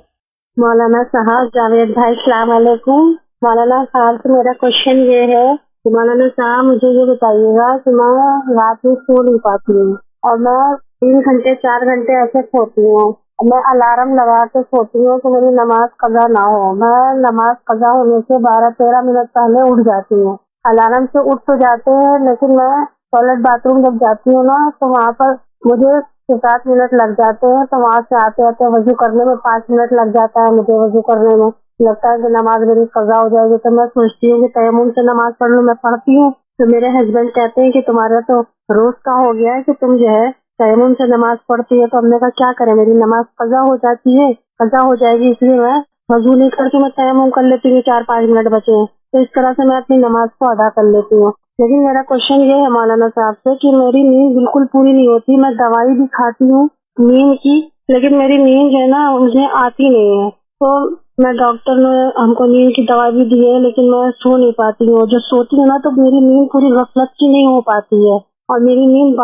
مولانا صاحب جاوید بھائی السلام علیکم۔ مولانا صاحب سے میرا کوشچن یہ ہے کہ مولانا صاحب مجھے یہ بتائیے گا کہ میں رات میں سو نہیں پاتی ہوں اور میں 3 گھنٹے 4 گھنٹے ایسے سوتی ہوں، میں الارم لگا کے سوتی ہوں کہ میری نماز قضا نہ ہو، میں نماز قضا ہونے سے 12-13 منٹ پہلے اٹھ جاتی ہوں، الارم سے اٹھ تو جاتے ہیں لیکن میں ٹوائلٹ باتھ روم جب جاتی ہوں نا تو وہاں پر مجھے 7 منٹ لگ جاتے ہیں، تو وہاں سے آتے آتے وضو کرنے میں 5 منٹ لگ جاتا ہے، مجھے وضو کرنے میں لگتا ہے کہ نماز میری قضا ہو جائے گی، تو میں سوچتی ہوں کہ تیمم سے نماز پڑھ لوں، میں پڑھتی ہوں تو میرے ہسبینڈ کہتے ہیں کہ تمہارا تو روز کا ہو گیا ہے کہ تم جو ہے تیمم سے نماز پڑھتی ہے، تو ہم نے کہا کیا کریں، میری نماز قضا ہو جاتی ہے، قضا ہو جائے گی، اس لیے میں وضو نہیں کرتی، میں تیمم کر لیتی ہوں، 4-5 منٹ بچے ہیں تو اس طرح سے میں اپنی نماز کو ادا کر لیتی ہوں۔ لیکن میرا کوشچن یہ ہے مولانا صاحب سے کہ میری نیند بالکل پوری نہیں ہوتی، میں دوائی بھی کھاتی ہوں نیند کی لیکن میری نیند جو ہے نا مجھے آتی نہیں ہے، تو میں ڈاکٹر نے ہم کو نیند کی دوائی بھی دی ہے لیکن میں سو نہیں پاتی ہوں، جو سوتی ہوں نا تو میری نیند پوری غفلت کی نہیں ہو پاتی ہے اور میری نیند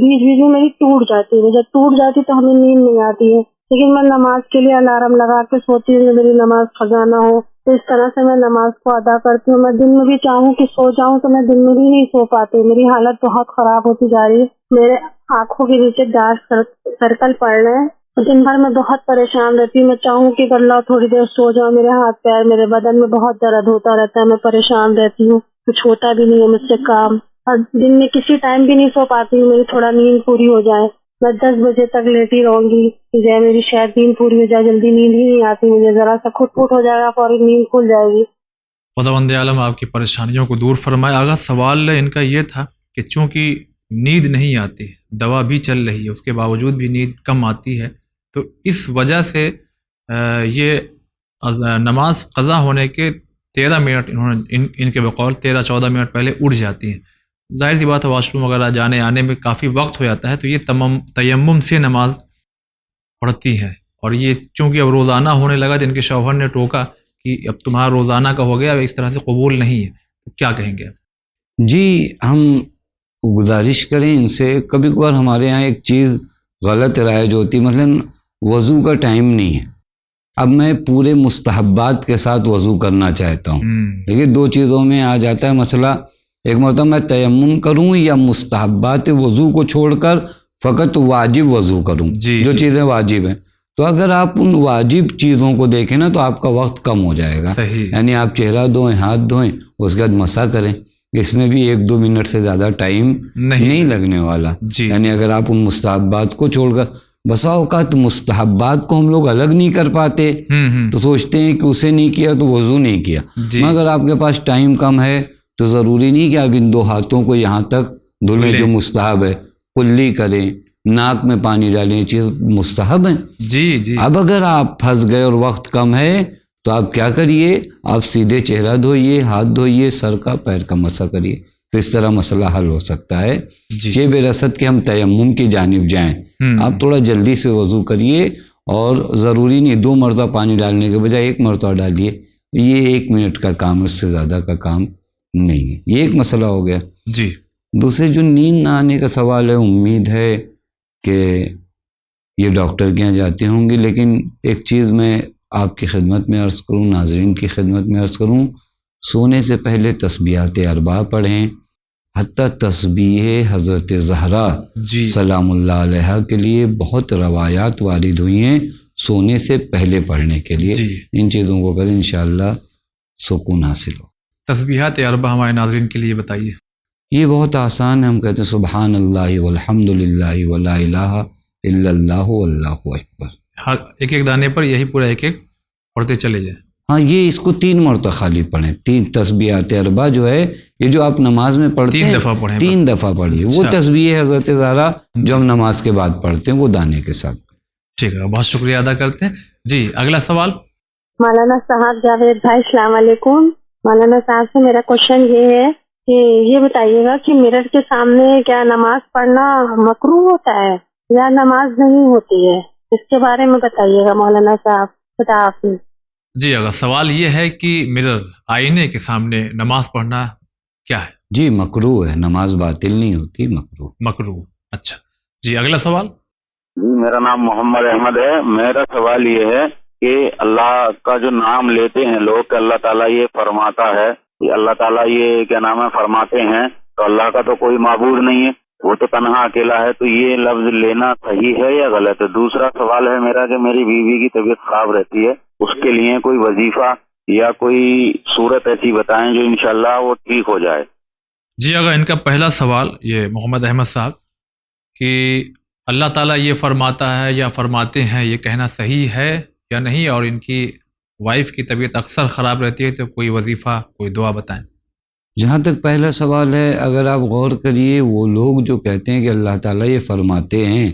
بیچ میں میری ٹوٹ جاتی ہے، جب ٹوٹ جاتی تو ہمیں نیند نہیں آتی ہے، لیکن میں نماز کے لیے الارم لگا کے سوتی ہوں کہ میری نماز قضا نہ ہو، تو اس طرح سے میں نماز کو ادا کرتی ہوں۔ میں دن میں بھی چاہوں کہ سو جاؤں تو میں دن میں بھی نہیں سو پاتی، میری حالت بہت خراب ہوتی جا رہی ہے، میرے آنکھوں کے نیچے ڈارک سرکل پڑ رہے ہیں، دن بھر میں بہت پریشان رہتی ہوں، میں چاہوں کہ اللہ تھوڑی دیر سو جاؤں، میرے ہاتھ پیر میرے بدن میں بہت درد ہوتا رہتا ہے، میں پریشان رہتی ہوں، کچھ ہوتا بھی نہیں ہے مجھ سے کام، اور دن میں کسی ٹائم بھی نہیں سو پاتی ہوں، میری تھوڑا نیند پوری ہو جائے، میں 10 بجے تک لیٹی رہوں گی کہ جو میری شاید نیند پوری ہو جائے، جلدی نیند ہی نہیں آتی مجھے، ذرا سا خود پھوٹ ہو جائے گا فوری نیند کھل جائے گی۔ خداوند عالم آپ کی پریشانیوں کو دور فرمائے۔ آغا سوال ان کا یہ تھا کہ چونکہ نیند نہیں آتی، دوا بھی چل رہی ہے، اس کے باوجود بھی نیند کم آتی ہے، تو اس وجہ سے یہ نماز قضا ہونے کے 13 منٹ ان کے بقول 13-14 منٹ پہلے اٹھ جاتی ہیں۔ ظاہر سی بات ہے واش روم وغیرہ جانے آنے میں کافی وقت ہو جاتا ہے، تو یہ تیمم سے نماز پڑھتی ہیں، اور یہ چونکہ اب روزانہ ہونے لگا تو ان کے شوہر نے ٹوکا کہ اب تمہارا روزانہ کا ہو گیا، اس طرح سے قبول نہیں ہے، تو کیا کہیں گے آپ؟ جی ہم گزارش کریں ان سے، کبھی کبھار ہمارے یہاں ایک چیز غلط رائج ہوتی، مثلا وضو کا ٹائم نہیں ہے، اب میں پورے مستحبات کے ساتھ وضو کرنا چاہتا ہوں، دیکھیے 2 چیزوں میں آ جاتا ہے مسئلہ، ایک مرتبہ میں تیمم کروں یا مستحبات وضو کو چھوڑ کر فقط واجب وضو کروں، جو چیزیں واجب ہیں، تو اگر آپ ان واجب چیزوں کو دیکھیں نا تو آپ کا وقت کم ہو جائے گا، یعنی آپ چہرہ دھوئیں، ہاتھ دھوئیں، اس کے بعد مسح کریں، اس میں بھی 1-2 منٹ سے زیادہ ٹائم نہیں لگنے والا، یعنی اگر آپ ان مستحبات کو چھوڑ کر، بسا اوقات مستحبات کو ہم لوگ الگ نہیں کر پاتے تو سوچتے ہیں کہ اسے نہیں کیا تو وضو نہیں کیا، مگر آپ کے پاس ٹائم کم ہے تو ضروری نہیں کہ آپ ان 2 ہاتھوں کو یہاں تک دھلیں جو مستحب ہے، کلی کریں، ناک میں پانی ڈالیں، یہ چیز مستحب ہیں۔ جی اب اگر آپ پھنس گئے اور وقت کم ہے تو آپ کیا کریے، آپ سیدھے چہرہ دھوئیے، ہاتھ دھوئیے، سر کا پیر کا مسح کریے، تو اس طرح مسئلہ حل ہو سکتا ہے جی کہ بے رسد کے ہم تیمم کی جانب جائیں. آپ تھوڑا جلدی سے وضو کریے اور ضروری نہیں 2 مرتبہ پانی ڈالنے کے بجائے 1 مرتبہ ڈالیے. یہ 1 منٹ کا کام، اس سے زیادہ کا کام نہیں ہے. یہ ایک مسئلہ ہو گیا. جی دوسرے جو نیند نہ آنے کا سوال ہے، امید ہے کہ یہ ڈاکٹر کے یہاں جاتے ہوں گے، لیکن ایک چیز میں آپ کی خدمت میں عرض کروں، ناظرین کی خدمت میں عرض کروں، سونے سے پہلے تسبیحات اربع پڑھیں. حتیٰ تسبیح حضرت زہرا جی سلام اللہ علیہ کے لیے بہت روایات وارد ہوئی ہیں سونے سے پہلے پڑھنے کے لیے. جی ان چیزوں کو کریں، انشاءاللہ سکون حاصل ہو. تسبیحات اربع ہمارے ناظرین کے لیے بتائیے. یہ بہت آسان ہے. ہم کہتے ہیں سبحان اللہ والحمد للہ ولا الہ الا اللہ واللہ اکبر. ہر ایک دانے پر یہی پورا ایک پڑھتے چلے جائیں. ہاں، یہ اس کو 3 مرتبہ خالی پڑھیں. 3 تسبیحات اربع جو ہے، یہ جو آپ نماز میں پڑھتے ہیں 3 دفعہ پڑھیں. 3 دفعہ پڑھیے. وہ اچھا. تسبیح حضرت زہرا جو ہم نماز کے بعد پڑھتے ہیں، وہ دانے کے ساتھ. ٹھیک ہے، بہت شکریہ ادا کرتے ہیں. جی اگلا سوال. مولانا صاحب جاوید بھائی السلام علیکم. مولانا صاحب سے میرا کوشچن یہ ہے کہ یہ بتائیے گا کہ مرر کے سامنے کیا نماز پڑھنا مکروہ ہوتا ہے یا نماز نہیں ہوتی ہے؟ اس کے بارے میں بتائیے گا مولانا صاحب. خدا حافظ. جی اگر سوال یہ ہے کہ مرر آئینے کے سامنے نماز پڑھنا کیا ہے؟ جی مکروہ ہے، نماز باطل نہیں ہوتی، مکروہ. مکروہ. اچھا جی اگلا سوال. جی میرا نام محمد احمد ہے. میرا سوال یہ ہے کہ اللہ کا جو نام لیتے ہیں لوگ کہ اللہ تعالیٰ یہ فرماتا ہے کہ اللہ تعالیٰ یہ کیا نام ہے فرماتے ہیں، تو اللہ کا تو کوئی معبود نہیں ہے، وہ تو تنہا اکیلا ہے، تو یہ لفظ لینا صحیح ہے یا غلط ہے؟ دوسرا سوال ہے میرا کہ میری بیوی کی طبیعت خراب رہتی ہے، اس کے لیے کوئی وظیفہ یا کوئی صورت ایسی بتائیں جو انشاءاللہ وہ ٹھیک ہو جائے. جی اگر ان کا پہلا سوال یہ محمد احمد صاحب کہ اللہ تعالیٰ یہ فرماتا ہے یا فرماتے ہیں، یہ کہنا صحیح ہے یا نہیں، اور ان کی وائف کی طبیعت اکثر خراب رہتی ہے تو کوئی وظیفہ کوئی دعا بتائیں. جہاں تک پہلا سوال ہے، اگر آپ غور کریے، وہ لوگ جو کہتے ہیں کہ اللہ تعالیٰ یہ فرماتے ہیں،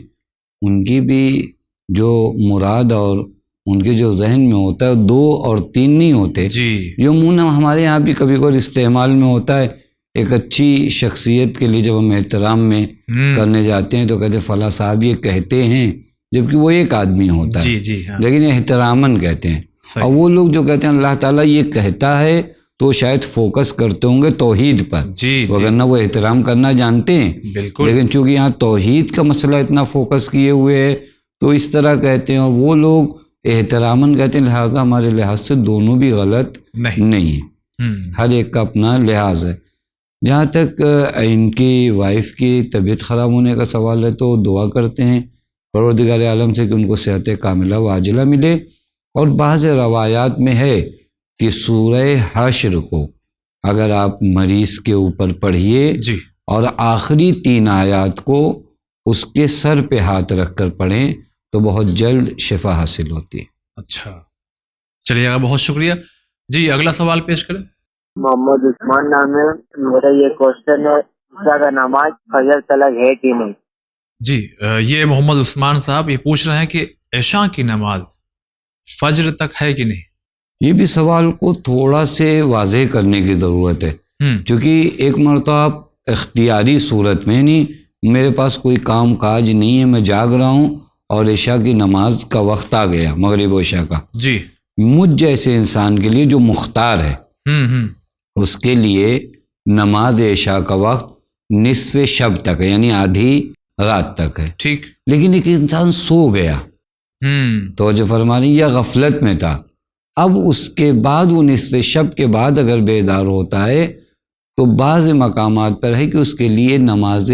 ان کی بھی جو مراد اور ان کے جو ذہن میں ہوتا ہے 2 اور 3 نہیں ہوتے. جی جو منہ ہمارے یہاں بھی کبھی کبھی استعمال میں ہوتا ہے. ایک اچھی شخصیت کے لیے جب ہم احترام میں کرنے جاتے ہیں تو کہتے ہیں فلاں صاحب یہ کہتے ہیں، جبکہ وہ ایک آدمی ہوتا ہے. جی جی ہاں. لیکن احتراماً کہتے ہیں. اور وہ لوگ جو کہتے ہیں اللہ تعالیٰ یہ کہتا ہے تو شاید فوکس کرتے ہوں گے توحید پر، جی وگرنہ وہ احترام کرنا جانتے ہیں. بالکل. لیکن چونکہ یہاں توحید کا مسئلہ اتنا فوکس کیے ہوئے ہے تو اس طرح کہتے ہیں، اور وہ لوگ احتراماً کہتے ہیں. لہٰذا ہمارے لحاظ سے دونوں بھی غلط نہیں ہیں، ہر ایک کا اپنا لحاظ ہے. جہاں تک ان کی وائف کی طبیعت خراب ہونے کا سوال ہے تو دعا کرتے ہیں پروردگار عالم سے کہ ان کو صحت کاملہ و عاجلہ ملے. اور بعض روایات میں ہے کہ سورہ حشر کو اگر آپ مریض کے اوپر پڑھیے جی اور آخری 3 آیات کو اس کے سر پہ ہاتھ رکھ کر پڑھیں تو بہت جلد شفا حاصل ہوتی ہے. اچھا چلیے گا، بہت شکریہ. جی اگلا سوال پیش کریں. محمد عثمان نام ہے. میرا یہ کوشچن ہے عشاء کا نماز فجر تلک ہے کہ نہیں؟ جی یہ محمد عثمان صاحب یہ پوچھ رہے ہیں کہ عشاء کی نماز فجر تک ہے کہ نہیں. یہ بھی سوال کو تھوڑا سے واضح کرنے کی ضرورت ہے، چونکہ ایک مرتبہ آپ اختیاری صورت میں، نہیں میرے پاس کوئی کام کاج نہیں ہے، میں جاگ رہا ہوں اور عشاء کی نماز کا وقت آ گیا، مغرب و عشاء کا. جی مجھ جیسے انسان کے لیے جو مختار ہے اس کے لیے نماز عشاء کا وقت نصف شب تک ہے، یعنی آدھی رات تک ہے. ٹھیک. لیکن ایک انسان سو گیا تو جو فرمانی یا غفلت میں تھا، اب اس کے بعد وہ نصف شب کے بعد اگر بیدار ہوتا ہے تو بعض مقامات پر ہے کہ اس کے لیے نماز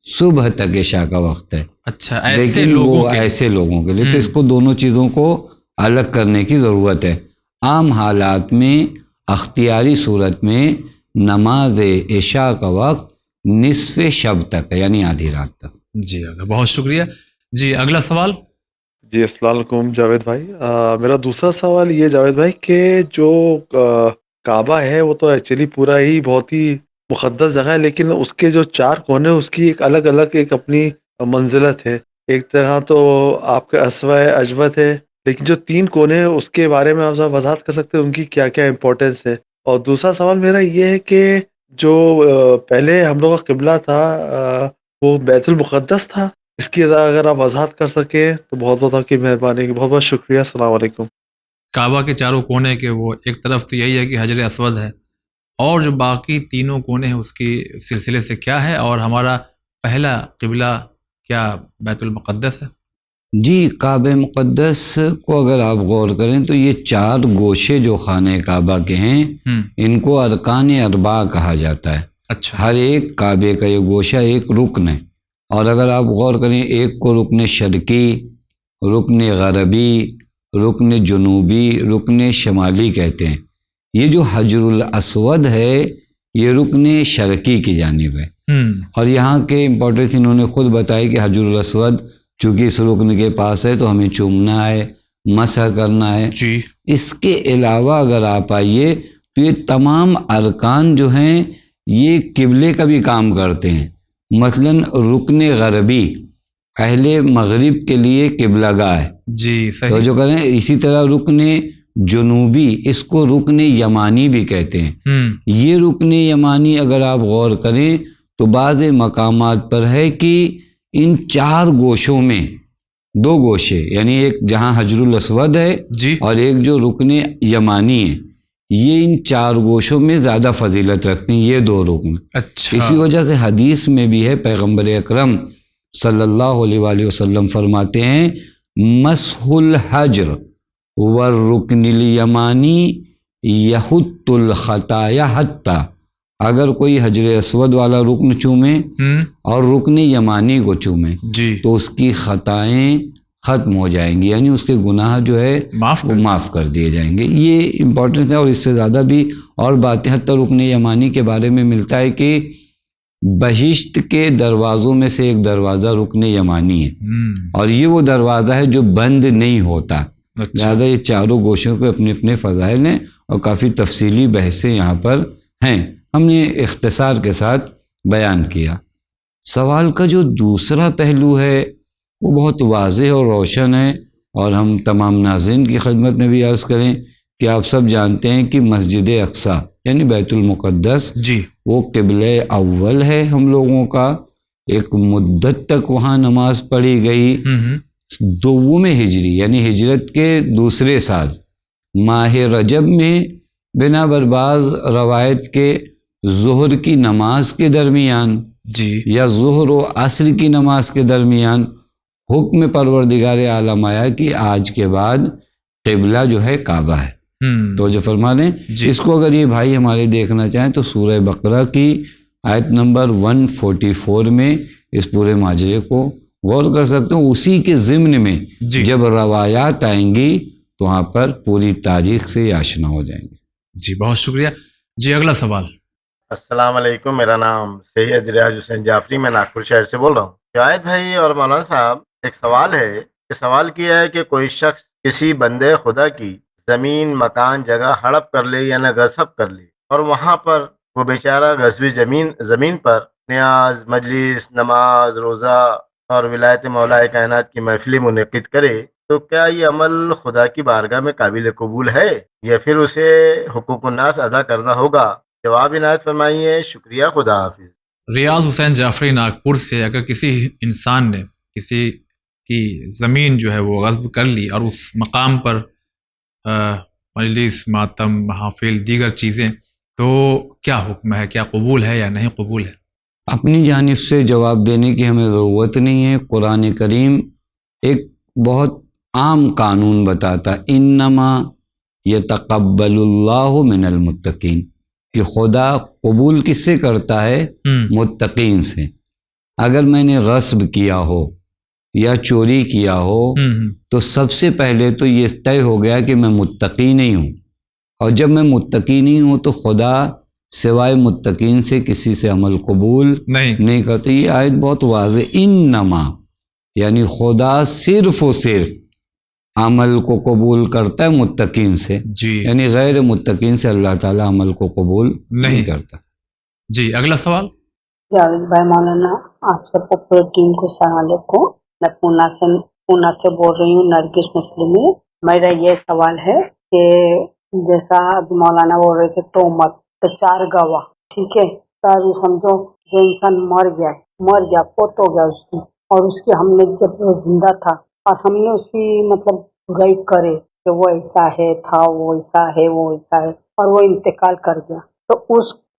صبح تک عشاء کا وقت ہے. اچھا لیکن وہ ایسے لوگوں کے لیے تو اس کو دونوں چیزوں کو الگ کرنے کی ضرورت ہے. عام حالات میں اختیاری صورت میں نماز عشاء کا وقت نصف شب تک ہے، یعنی آدھی رات تک. جی بہت شکریہ. جی اگلا سوال. جی السلام علیکم جاوید بھائی. میرا دوسرا سوال یہ جاوید بھائی کہ جو کعبہ ہے وہ تو ایکچولی پورا ہی بہت ہی مقدس جگہ ہے، لیکن اس کے جو 4 کونے اس کی ایک الگ الگ ایک اپنی منزلت ہے. ایک طرح تو آپ کا اسوہ اجوت ہے، لیکن جو 3 کونے ہیں اس کے بارے میں آپ وضاحت کر سکتے ہیں ان کی کیا کیا امپورٹنس ہے. اور دوسرا سوال میرا یہ ہے کہ جو پہلے ہم لوگ کا قبلہ تھا وہ بیت المقدس تھا، اس کی اگر آپ وضاحت کر سکیں تو بہت بہت آپ کی مہربانی، بہت بہت شکریہ. السلام علیکم. کعبہ کے چاروں کونے کے وہ ایک طرف تو یہی ہے کہ حجر اسود ہے، اور جو باقی تینوں کونے ہیں اس کی سلسلے سے کیا ہے، اور ہمارا پہلا قبلہ کیا بیت المقدس ہے؟ جی، کعبہ مقدس کو اگر آپ غور کریں تو یہ 4 گوشے جو خانہ کعبہ کے ہیں ان کو ارکان اربع کہا جاتا ہے. اچھا. ہر ایک کعبے کا یہ گوشہ ایک رکن ہے، اور اگر آپ غور کریں ایک کو رکن شرقی، رکن غربی، رکن جنوبی، رکن شمالی کہتے ہیں. یہ جو حجر الاسود ہے یہ رکن شرقی کی جانب ہے، اور یہاں کے امپورٹنس انہوں نے خود بتائی کہ حجر الاسود چونکہ اس رکن کے پاس ہے تو ہمیں چومنا ہے، مسح کرنا ہے. جی. اس کے علاوہ اگر آپ آئیے تو یہ تمام ارکان جو ہیں یہ قبلے کا بھی کام کرتے ہیں. مثلا رکن غربی اہل مغرب کے لیے قبلہ گاہ ہے. جی صحیح. تو جو کریں اسی طرح رکن جنوبی اس کو رکن یمانی بھی کہتے ہیں. یہ رکن یمانی اگر آپ غور کریں تو بعض مقامات پر ہے کہ ان 4 گوشوں میں 2 گوشے، یعنی ایک جہاں حجر الاسود ہے جی، اور ایک جو رکن یمانی ہے، یہ ان 4 گوشوں میں زیادہ فضیلت رکھتے ہیں یہ 2 رکن. اچھا. اسی وجہ سے حدیث میں بھی ہے، پیغمبر اکرم صلی اللہ علیہ وآلہ وسلم فرماتے ہیں مسح الحجر والرکن الیمانی یحط الخطایا حتی، اگر کوئی حجر اسود والا رکن چومے اور رکن یمانی کو چومے جی تو اس کی خطائیں ختم ہو جائیں گی، یعنی اس کے گناہ جو ہے وہ معاف کر دیے جائیں گے. یہ امپورٹنٹ ہے، اور اس سے زیادہ بھی اور باتیں حتی رکن یمانی کے بارے میں ملتا ہے کہ بہشت کے دروازوں میں سے ایک دروازہ رکن یمانی ہے، اور یہ وہ دروازہ ہے جو بند نہیں ہوتا. لہٰذا یہ 4 گوشوں کے اپنے اپنے فضائل ہیں، اور کافی تفصیلی بحثیں یہاں پر ہیں، ہم نے اختصار کے ساتھ بیان کیا. سوال کا جو دوسرا پہلو ہے وہ بہت واضح اور روشن ہے، اور ہم تمام ناظرین کی خدمت میں بھی عرض کریں کہ آپ سب جانتے ہیں کہ مسجد اقصی یعنی بیت المقدس جی وہ قبلہ اول ہے ہم لوگوں کا. ایک مدت تک وہاں نماز پڑھی گئی. 2 ہجری یعنی ہجرت کے دوسرے سال ماہ رجب میں بنا برباز روایت کے ظہر کی نماز کے درمیان جی یا ظہر و عصر کی نماز کے درمیان حکم پروردگار عالم آیا کہ آج کے بعد قبلہ جو ہے کعبہ ہے. تو جو فرما لیں اس کو اگر یہ بھائی ہمارے دیکھنا چاہیں تو سورہ بقرہ کی آیت نمبر 144 میں اس پورے ماجرے کو غور کر سکتے ہوں. اسی کے ضمن میں جب روایات آئیں گی تو وہاں پر پوری تاریخ سے آشنا ہو جائیں گے. جی بہت شکریہ. جی اگلا سوال. السلام علیکم، میرا نام سید ریاض حسین جعفری، میں ناگپور شہر سے بول رہا ہوں. جاوید بھائی اور مولانا صاحب، ایک سوال ہے کہ سوال کیا ہے کہ کوئی شخص کسی بندے خدا کی زمین، مکان، جگہ ہڑپ کر لے یا نہ غصب کر لے، اور وہاں پر وہ بیچارہ غصبی زمین پر نیاز، مجلس، نماز، روزہ اور ولایت مولا کائنات کی محفلیں منعقد کرے، تو کیا یہ عمل خدا کی بارگاہ میں قابل قبول ہے یا پھر اسے حقوق الناس ادا کرنا ہوگا؟ جواب عنایت فرمائیے. شکریہ. خدا حافظ. ریاض حسین جعفری ناگپور سے، اگر کسی انسان نے کسی کی زمین جو ہے وہ غصب کر لی اور اس مقام پر مجلس، ماتم، محافل، دیگر چیزیں، تو کیا حکم ہے؟ کیا قبول ہے یا نہیں قبول ہے؟ اپنی جانب سے جواب دینے کی ہمیں ضرورت نہیں ہے. قرآن کریم ایک بہت عام قانون بتاتا، انما یتقبل اللہ من المتقین، کہ خدا قبول کس سے کرتا ہے؟ متقین سے. اگر میں نے غصب کیا ہو یا چوری کیا ہو تو سب سے پہلے تو یہ طے ہو گیا کہ میں متقی نہیں ہوں، اور جب میں متقی نہیں ہوں تو خدا سوائے متقین سے کسی سے عمل قبول نہیں کرتے. یہ آیت بہت واضح، انما یعنی خدا صرف و صرف عمل کو قبول کرتا ہے متقین سے، یعنی غیر متقین سے اللہ تعالیٰ عمل کو قبول نہیں کرتا. جی اگلا سوال. جاوید بھائی، مولانا آپ سب کو پورے ٹیم کو السلام علیکم. میں پونا سے بول رہی ہوں، نرگس مسلم. میرا یہ سوال ہے کہ جیسا اب مولانا بول رہے تھے تومت، تو 4 گواہ ٹھیک ہے سر سمجھو جو انسان مر گیا فوت ہو گیا اس کی، اور اس کی ہم نے جب وہ زندہ تھا اور ہم نے اس کی مطلب برائی کرے کہ وہ ایسا ہے تھا، وہ ایسا ہے اور وہ انتقال کر گیا، تو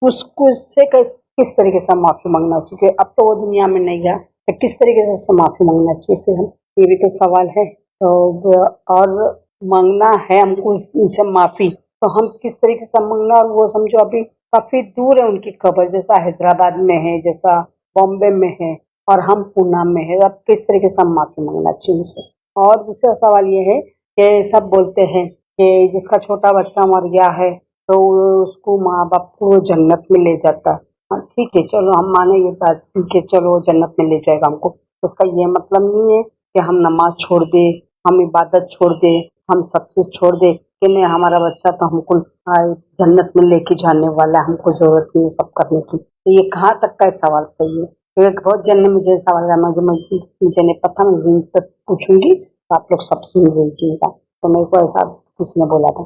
اس کو سے کس طریقے سے معافی مانگنا چاہیے؟ کہ اب تو وہ دنیا میں نہیں گیا، تو کس طریقے سے معافی مانگنا چاہیے پھر ہم؟ یہ بھی تو سوال ہے۔ تو اور مانگنا ہے ہم کو ان سے معافی، تو ہم کس طریقے سے مانگنا؟ اور وہ سمجھو ابھی کافی دور ہے ان کی قبر، جیسا حیدرآباد میں ہے، جیسا بامبے میں ہے، اور ہم پونا میں ہے، اب کس طریقے سے ہم معافی مانگنا چاہیے ان سے؟ اور دوسرا سوال یہ ہے کہ سب بولتے ہیں کہ جس کا چھوٹا بچہ مر گیا ہے تو اس کو ماں باپ کو جنت میں لے جاتا ہے، ہاں ٹھیک ہے چلو ہم مانے یہ بات کہ چلو جنت میں لے جائے گا ہم کو، اس کا یہ مطلب نہیں ہے کہ ہم نماز چھوڑ دیں، ہم عبادت چھوڑ دیں، ہم سب چیز چھوڑ دیں کہ نہیں ہمارا بچہ تو ہم کو جنت میں لے کے جانے والا ہے، ہم کو ضرورت نہیں ہے سب کرنے کی۔ تو یہ کہاں تک کا سوال صحیح ہے؟ تو ایک بہت جن نے مجھے سوال ہے، مجھے نہیں پتا، میں زین تک پوچھوں گی تو آپ لوگ سب سن لیجیے گا۔ تو میرے کو ایسا کچھ نے بولا تھا،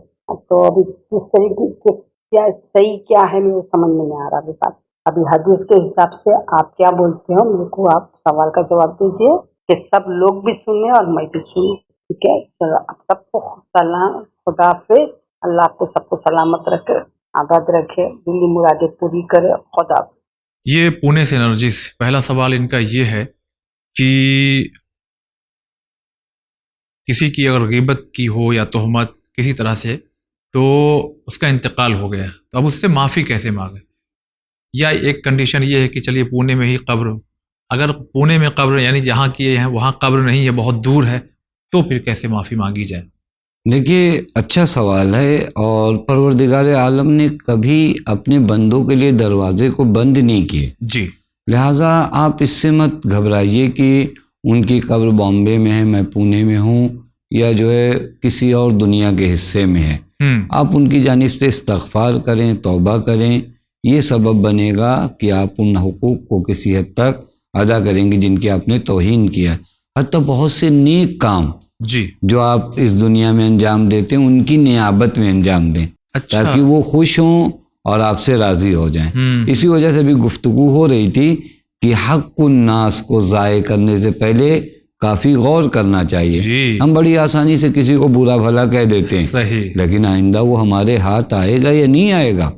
تو ابھی کس طریقے کے کیا صحیح کیا ہے میرے سمجھ میں نہیں آ رہا ابھی بات۔ ابھی حدیث کے حساب سے آپ کیا بولتے ہو میرے کو آپ سوال کا جواب دیجیے کہ سب لوگ بھی سنیں اور میں بھی سنوں، ٹھیک ہے؟ چلو آپ سب کو سلام، خدا حافظ، اللہ آپ کو سب کو سلامت رکھے، آباد رکھے، دلی مرادیں پوری کرے، خدا حافظ۔ یہ پونے سے نرجس، پہلا سوال ان کا یہ ہے کہ کسی کی اگر غیبت کی ہو یا تہمت کسی طرح سے، تو اس کا انتقال ہو گیا، تو اب اس سے معافی کیسے مانگے؟ یا ایک کنڈیشن یہ ہے کہ چلیے پونے میں ہی قبر، اگر پونے میں قبر یعنی جہاں کی ہے وہاں قبر نہیں ہے، بہت دور ہے، تو پھر کیسے معافی مانگی جائے؟ دیکھیے اچھا سوال ہے، اور پروردگار عالم نے کبھی اپنے بندوں کے لیے دروازے کو بند نہیں کیے، جی، لہٰذا آپ اس سے مت گھبرائیے کہ ان کی قبر بامبے میں ہے، میں پونے میں ہوں، یا جو ہے کسی اور دنیا کے حصے میں ہے۔ آپ ان کی جانب سے استغفار کریں، توبہ کریں، یہ سبب بنے گا کہ آپ ان حقوق کو کسی حد تک ادا کریں گے جن کی آپ نے توہین کیا۔ حتیٰ بہت سے نیک کام جی جو آپ اس دنیا میں انجام دیتے ہیں ان کی نیابت میں انجام دیں، تاکہ وہ خوش ہوں اور آپ سے راضی ہو جائیں۔ اسی وجہ سے بھی گفتگو ہو رہی تھی کہ حق الناس کو ضائع کرنے سے پہلے کافی غور کرنا چاہیے۔ ہم بڑی آسانی سے کسی کو برا بھلا کہہ دیتے ہیں، لیکن آئندہ وہ ہمارے ہاتھ آئے گا یا نہیں آئے گا،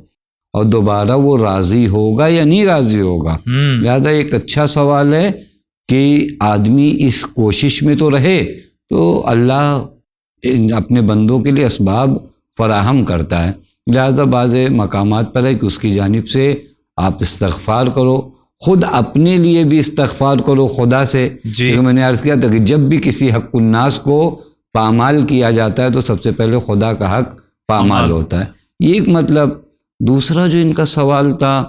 اور دوبارہ وہ راضی ہوگا یا نہیں راضی ہوگا۔ لہذا ایک اچھا سوال ہے کہ آدمی اس کوشش میں تو رہے، تو اللہ اپنے بندوں کے لیے اسباب فراہم کرتا ہے۔ لہذا بعض مقامات پر ہے کہ اس کی جانب سے آپ استغفار کرو، خود اپنے لیے بھی استغفار کرو خدا سے، کیونکہ میں نے عرض کیا تھا کہ جب بھی کسی حق الناس کو پامال کیا جاتا ہے تو سب سے پہلے خدا کا حق پامال ہوتا ہے، یہ ایک مطلب۔ دوسرا جو ان کا سوال تھا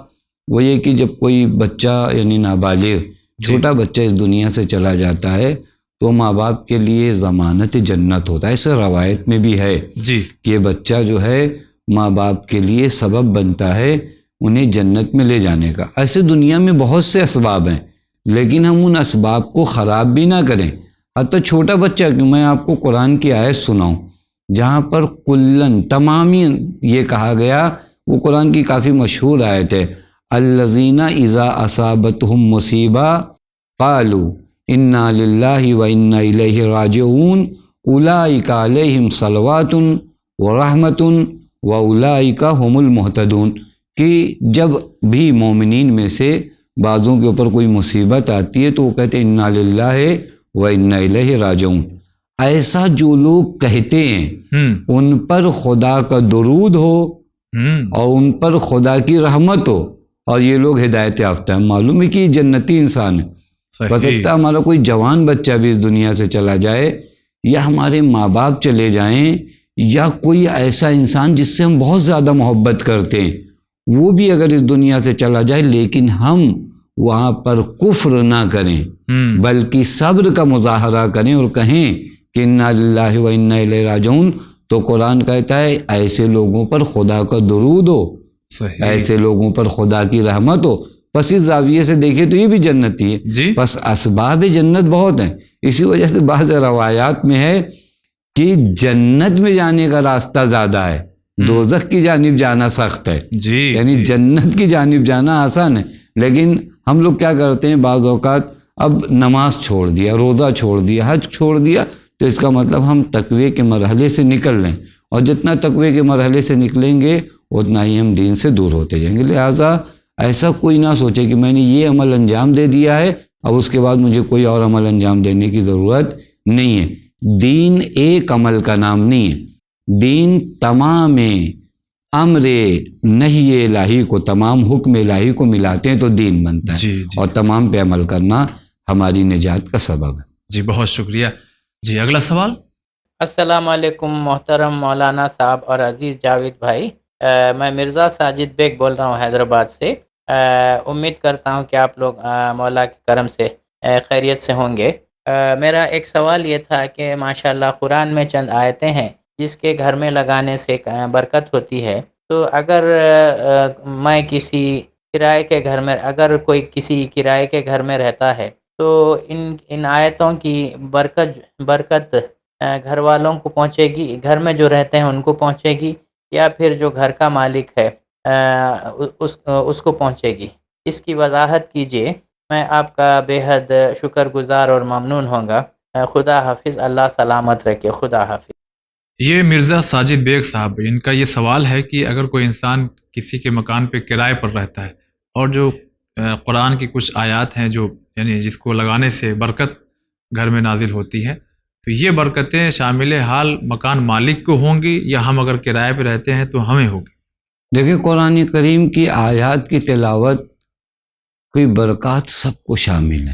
وہ یہ کہ جب کوئی بچہ یعنی نابالغ چھوٹا بچہ اس دنیا سے چلا جاتا ہے تو ماں باپ کے لیے ضمانت جنت ہوتا ہے، ایسے روایت میں بھی ہے کہ یہ بچہ جو ہے ماں باپ کے لیے سبب بنتا ہے انہیں جنت میں لے جانے کا۔ ایسے دنیا میں بہت سے اسباب ہیں، لیکن ہم ان اسباب کو خراب بھی نہ کریں۔ حتیٰ چھوٹا بچہ، کہ میں آپ کو قرآن کی آیت سناؤں جہاں پر کلن تمامی یہ کہا گیا، وہ قرآن کی کافی مشہور آیت ہے، الذین اذا اصابتہم مصیبہ قالوا انا للہ و انا الیہ راجعون اولئک علیہم صلوات ورحمۃ واولئک هم المہتدون، کہ جب بھی مومنین میں سے بعضوں کے اوپر کوئی مصیبت آتی ہے تو وہ کہتے ہیں انا للہ و انا الیہ راجعون۔ ایسا جو لوگ کہتے ہیں ان پر خدا کا درود ہو اور ان پر خدا کی رحمت ہو، اور یہ لوگ ہدایت یافتہ ہیں، معلوم ہے کہ یہ جنتی انسان ہے۔ ہو سکتا ہے ہمارا کوئی جوان بچہ بھی اس دنیا سے چلا جائے، یا ہمارے ماں باپ چلے جائیں، یا کوئی ایسا انسان جس سے ہم بہت زیادہ محبت کرتے ہیں وہ بھی اگر اس دنیا سے چلا جائے، لیکن ہم وہاں پر کفر نہ کریں بلکہ صبر کا مظاہرہ کریں اور کہیں کہ انا للہ و انا الیہ راجعون، تو قرآن کہتا ہے ایسے لوگوں پر خدا کا درود ہو، ایسے لوگوں پر خدا کی رحمت ہو۔ پس اس زاویے سے دیکھیں تو یہ بھی جنتی ہے۔ پس اسباب جنت بہت ہیں، اسی وجہ سے بعض روایات میں ہے کہ جنت میں جانے کا راستہ زیادہ ہے، دوزخ کی جانب جانا سخت ہے. جی یعنی جنت کی جانب جانا آسان ہے، لیکن ہم لوگ کیا کرتے ہیں بعض اوقات اب نماز چھوڑ دیا، روزہ چھوڑ دیا، حج چھوڑ دیا، تو اس کا مطلب ہم تقوی کے مرحلے سے نکل رہے ہیں، اور جتنا تقوی کے مرحلے سے نکلیں گے اتنا ہی ہم دین سے دور ہوتے جائیں گے. لہٰذا ایسا کوئی نہ سوچے کہ میں نے یہ عمل انجام دے دیا ہے اب اس کے بعد مجھے کوئی اور عمل انجام دینے کی ضرورت نہیں ہے. دین ایک عمل کا نام نہیں ہے، دین تمام امر نہی الہی کو، تمام حکم الہی کو ملاتے ہیں تو دین بنتا ہے. اور تمام پہ عمل کرنا ہماری نجات کا سبب ہے. جی بہت شکریہ. جی اگلا سوال. السلام علیکم محترم مولانا صاحب اور عزیز جاوید بھائی، میں مرزا ساجد بیگ بول رہا ہوں حیدرآباد سے. امید کرتا ہوں کہ آپ لوگ مولا کے کرم سے خیریت سے ہوں گے. میرا ایک سوال یہ تھا کہ ماشاءاللہ قرآن میں چند آیتیں ہیں جس کے گھر میں لگانے سے برکت ہوتی ہے. تو اگر میں کسی کرائے کے گھر میں، اگر کوئی کسی کرائے کے گھر میں رہتا ہے تو ان آیتوں کی برکت گھر والوں کو پہنچے گی، گھر میں جو رہتے ہیں ان کو پہنچے گی، یا پھر جو گھر کا مالک ہے اس کو پہنچے گی؟ اس کی وضاحت کیجیے. میں آپ کا بے حد شکر گزار اور ممنون ہوں گا. خدا حافظ، اللہ سلامت رکھے. خدا حافظ. یہ مرزا ساجد بیگ صاحب، ان کا یہ سوال ہے کہ اگر کوئی انسان کسی کے مکان پہ کرائے پر رہتا ہے اور جو قرآن کی کچھ آیات ہیں جو یعنی جس کو لگانے سے برکت گھر میں نازل ہوتی ہے، تو یہ برکتیں شامل حال مکان مالک کو ہوں گی یا ہم اگر کرائے پہ رہتے ہیں تو ہمیں ہوگی؟ دیکھیں قرآن کریم کی آیات کی تلاوت کوئی برکات سب کو شامل ہے،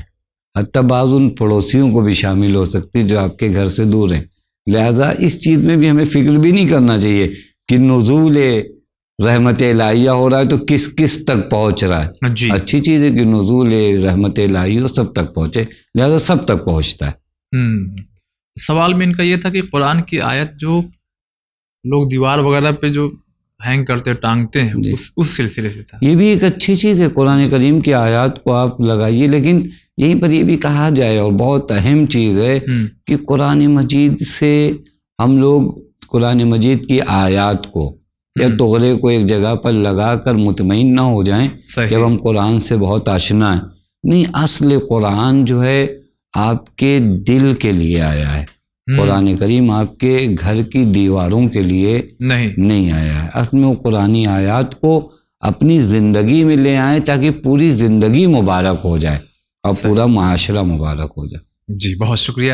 حتیٰ بعض ان پڑوسیوں کو بھی شامل ہو سکتی جو آپ کے گھر سے دور ہیں. لہٰذا اس چیز میں بھی ہمیں فکر بھی نہیں کرنا چاہیے کہ نزول رحمت الہیہ ہو رہا ہے تو کس کس تک پہنچ رہا ہے. جی. اچھی چیز ہے کہ نزول رحمت الہیہ سب تک پہنچے، لہٰذا سب تک پہنچتا ہے. سوال میں ان کا یہ تھا کہ قرآن کی آیت جو لوگ دیوار وغیرہ پہ جو ہینگ کرتے ٹانگتے ہیں اس سلسلے سے تھا. یہ بھی ایک اچھی چیز ہے، قرآن کریم کی آیات کو آپ لگائیے، لیکن یہیں پر یہ بھی کہا جائے اور بہت اہم چیز ہے کہ قرآن مجید سے ہم لوگ قرآن مجید کی آیات کو یا توغرے کو ایک جگہ پر لگا کر مطمئن نہ ہو جائیں جب ہم قرآن سے بہت آشنا ہیں. نہیں، اصل قرآن جو ہے آپ کے دل کے لیے آیا ہے. قرآن کریم آپ کے گھر کی دیواروں کے لیے نہیں آیا ہے. اصل میں وہ قرآنی آیات کو اپنی زندگی میں لے آئیں تاکہ پوری زندگی مبارک ہو جائے اور پورا معاشرہ مبارک ہو جائے. جی بہت شکریہ.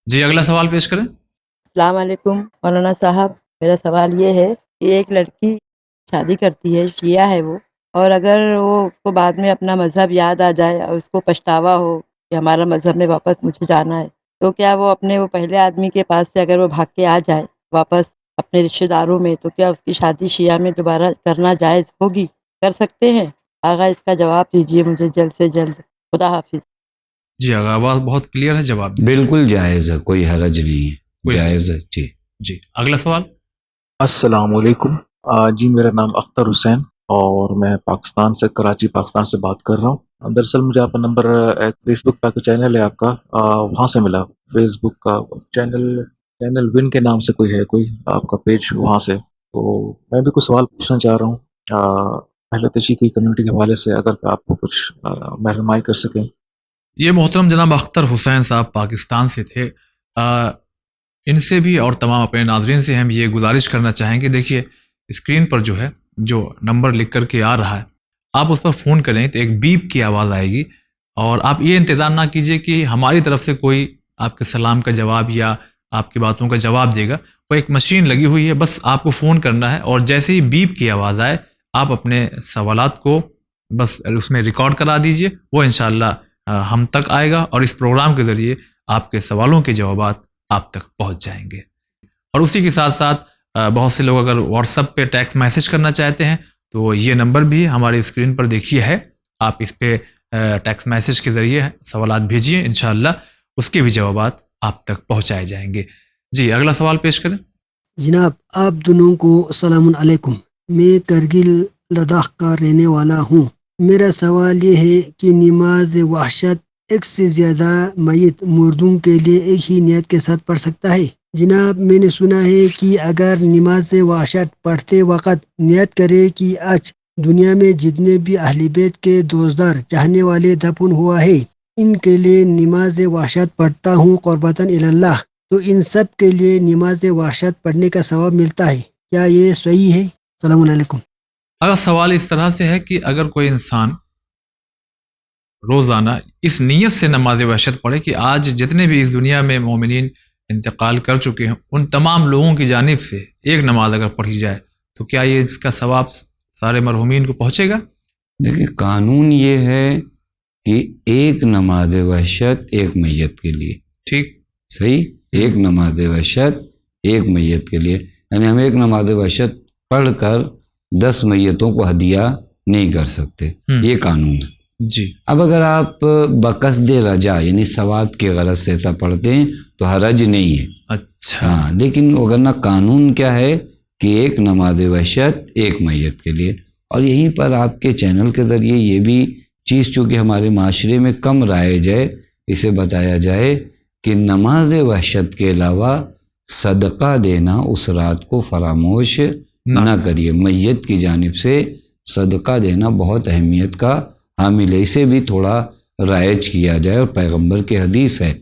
جی اگلا سوال پیش کریں. السلام علیکم مولانا صاحب، میرا سوال یہ ہے کہ ایک لڑکی شادی کرتی ہے، شیعہ ہے وہ، اور اگر وہ اس کو بعد میں اپنا مذہب یاد آ جائے اور اس کو پچھتاوا ہو کہ ہمارا مذہب میں واپس مجھے جانا ہے، تو کیا وہ اپنے وہ پہلے آدمی کے پاس سے اگر وہ بھاگ کے آ جائے واپس اپنے رشتہ داروں میں، تو کیا اس کی شادی شیعہ میں دوبارہ کرنا جائز ہوگی؟ کر سکتے ہیں؟ آغا اس کا جواب دیجیے مجھے جلد سے جلد. خدا حافظ. جی آغا آواز بہت کلیئر ہے، جواب بالکل جائز ہے، کوئی حرج نہیں ہے، جائز ہے. جی اگلا سوال. السلام علیکم. جی میرا نام اختر حسین اور میں پاکستان سے، کراچی پاکستان سے بات کر رہا ہوں. دراصل مجھے آپ کا نمبر ایک فیس بک پہ چینل ہے آپ کا، وہاں سے ملا. فیس بک کا چینل ون کے نام سے کوئی ہے، کوئی آپ کا پیج وہاں سے. تو میں بھی کچھ سوال پوچھنا چاہ رہا ہوں اہل تشیع کمیونٹی کے حوالے سے، اگر آپ کو کچھ رہنمائی کر سکیں. یہ محترم جناب اختر حسین صاحب پاکستان سے تھے. ان سے بھی اور تمام اپنے ناظرین سے ہم یہ گزارش کرنا چاہیں کہ دیکھیے اسکرین پر جو ہے جو نمبر لکھ کر کے آ رہا ہے، آپ اس پر فون کریں تو ایک بیپ کی آواز آئے گی، اور آپ یہ انتظار نہ کیجئے کہ ہماری طرف سے کوئی آپ کے سلام کا جواب یا آپ کی باتوں کا جواب دے گا. وہ ایک مشین لگی ہوئی ہے، بس آپ کو فون کرنا ہے، اور جیسے ہی بیپ کی آواز آئے آپ اپنے سوالات کو بس اس میں ریکارڈ کرا دیجئے. وہ انشاءاللہ ہم تک آئے گا اور اس پروگرام کے ذریعے آپ کے سوالوں کے جوابات آپ تک پہنچ جائیں گے. اور اسی کے ساتھ ساتھ بہت سے لوگ اگر واٹس ایپ پہ ٹیکسٹ میسج کرنا چاہتے ہیں تو یہ نمبر بھی ہماری اسکرین پر دیکھیے ہے، آپ اس پہ ٹیکسٹ میسج کے ذریعے سوالات بھیجیے، انشاءاللہ اس کے بھی جوابات آپ تک پہنچائے جائیں گے. جی اگلا سوال پیش کریں. جناب آپ دونوں کو السلام علیکم. میں کرگل لداخ کا رہنے والا ہوں. میرا سوال یہ ہے کہ نماز وحشت ایک سے زیادہ میت مردوں کے لیے ایک ہی نیت کے ساتھ پڑھ سکتا ہے؟ جناب میں نے سنا ہے کہ اگر نماز وحشت پڑھتے وقت نیت کرے کہ آج دنیا میں جتنے بھی اہل بیت کے دوستدار چاہنے والے دفن ہوا ہے ان کے لیے نماز وحشت پڑھتا ہوں قربتاً اللہ، تو ان سب کے لیے نماز وحشت پڑھنے کا ثواب ملتا ہے، کیا یہ صحیح ہے؟ السلام علیکم۔ اگر سوال اس طرح سے ہے کہ اگر کوئی انسان روزانہ اس نیت سے نماز وحشت پڑھے کہ آج جتنے بھی اس دنیا میں مومنین انتقال کر چکے ہیں ان تمام لوگوں کی جانب سے ایک نماز اگر پڑھی جائے تو کیا یہ اس کا ثواب سارے مرحومین کو پہنچے گا؟ دیکھیں قانون یہ ہے کہ ایک نماز وحشت ایک میت کے لیے، ٹھیک صحیح، ایک نماز وحشت ایک میت کے لیے، یعنی ہم ایک نماز وحشت پڑھ کر 10 میتوں کو ہدیہ نہیں کر سکتے، یہ قانون ہے جی۔ اب اگر آپ بقصد رجا یعنی ثواب کی غرض سے ایسا پڑھتے ہیں تو حرج نہیں ہے، اچھا ہاں، لیکن وگرنہ قانون کیا ہے کہ ایک نماز وحشت ایک میت کے لیے۔ اور یہیں پر آپ کے چینل کے ذریعے یہ بھی چیز چونکہ ہمارے معاشرے میں کم رائج ہے، اسے بتایا جائے کہ نماز وحشت کے علاوہ صدقہ دینا اس رات کو فراموش نہ کریے، میت کی جانب سے صدقہ دینا بہت اہمیت کا حامل ہے، اسے بھی تھوڑا رائج کیا جائے۔ اور پیغمبر کی حدیث ہے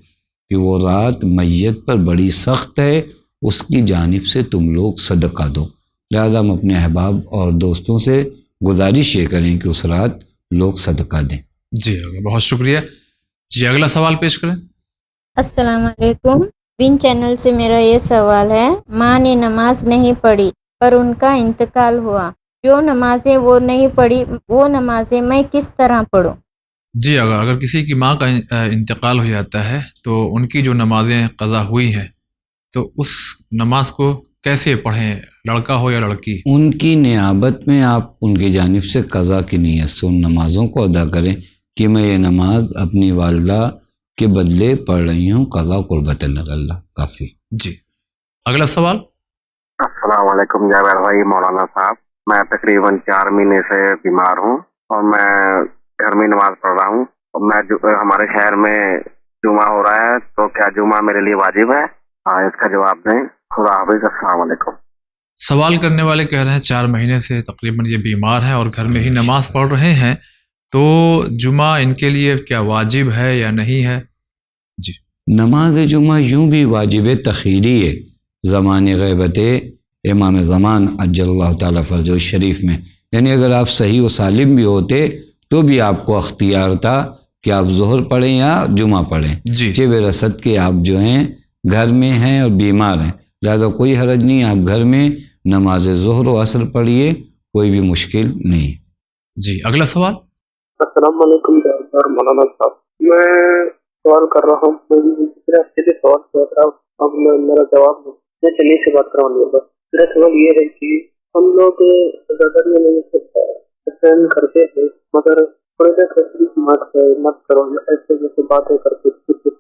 کہ وہ رات میت پر بڑی سخت ہے، اس کی جانب سے تم لوگ صدقہ دو، لہذا ہم اپنے احباب اور دوستوں سے گزارش یہ کریں کہ اس رات لوگ صدقہ دیں۔ جی بہت شکریہ۔ جی اگلا سوال پیش کریں۔ السلام علیکم، بن چینل سے میرا یہ سوال ہے، ماں نے نماز نہیں پڑھی پر ان کا انتقال ہوا، جو نمازیں وہ نہیں پڑھی وہ نمازیں میں کس طرح پڑھوں؟ جی اگر کسی کی ماں کا انتقال ہو جاتا ہے تو ان کی جو نمازیں قضا ہوئی ہیں تو اس نماز کو کیسے پڑھیں، لڑکا ہو یا لڑکی؟ ان کی نیابت میں آپ ان کی جانب سے قضا کی نیت سے ان نمازوں کو ادا کریں کہ میں یہ نماز اپنی والدہ کے بدلے پڑھ رہی ہوں، قضا قربت اللہ، کافی۔ جی اگلا سوال۔ السلام علیکم جاوید بھائی، مولانا صاحب، میں تقریباً 4 مہینے سے بیمار ہوں اور میں گھر میں نماز پڑھ رہا ہوں، اور میں ہمارے شہر میں جمعہ ہو رہا ہے، تو کیا جمعہ میرے لیے واجب ہے؟ اس کا جواب دیں۔ خدا حافظ، السلام علیکم۔ سوال کرنے والے کہہ رہے ہیں 4 مہینے سے تقریباً یہ بیمار ہیں اور گھر میں ہی نماز پڑھ رہے ہیں، تو جمعہ ان کے لیے کیا واجب ہے یا نہیں ہے؟ جی نماز جمعہ یوں بھی واجب تخیری ہے زمان غیبت امام زمان عجل اللہ تعالیٰ فرجہ شریف میں، یعنی اگر آپ صحیح و سالم بھی ہوتے تو بھی آپ کو اختیار تھا کہ آپ ظہر پڑھیں یا جمعہ پڑھیں، جی بے رسد کے آپ جو ہیں گھر میں ہیں اور بیمار ہیں، لہذا کوئی حرج نہیں، آپ گھر میں نماز ظہر و عصر پڑھیے، کوئی بھی مشکل نہیں۔ جی اگلا سوال۔ السلام علیکم مولانا صاحب، میں سوال کر رہا ہوں، میرا سوال کر رہا ہوں، اب میرا جواب دو، میں چلیے سے بات کروا لوں گا۔ میرا سوال یہ ہے کہ ہم لوگ زیادہ نہیں کرتے ہیں مگر تھوڑے دیر مت کرو ایسے جیسے باتیں کرتے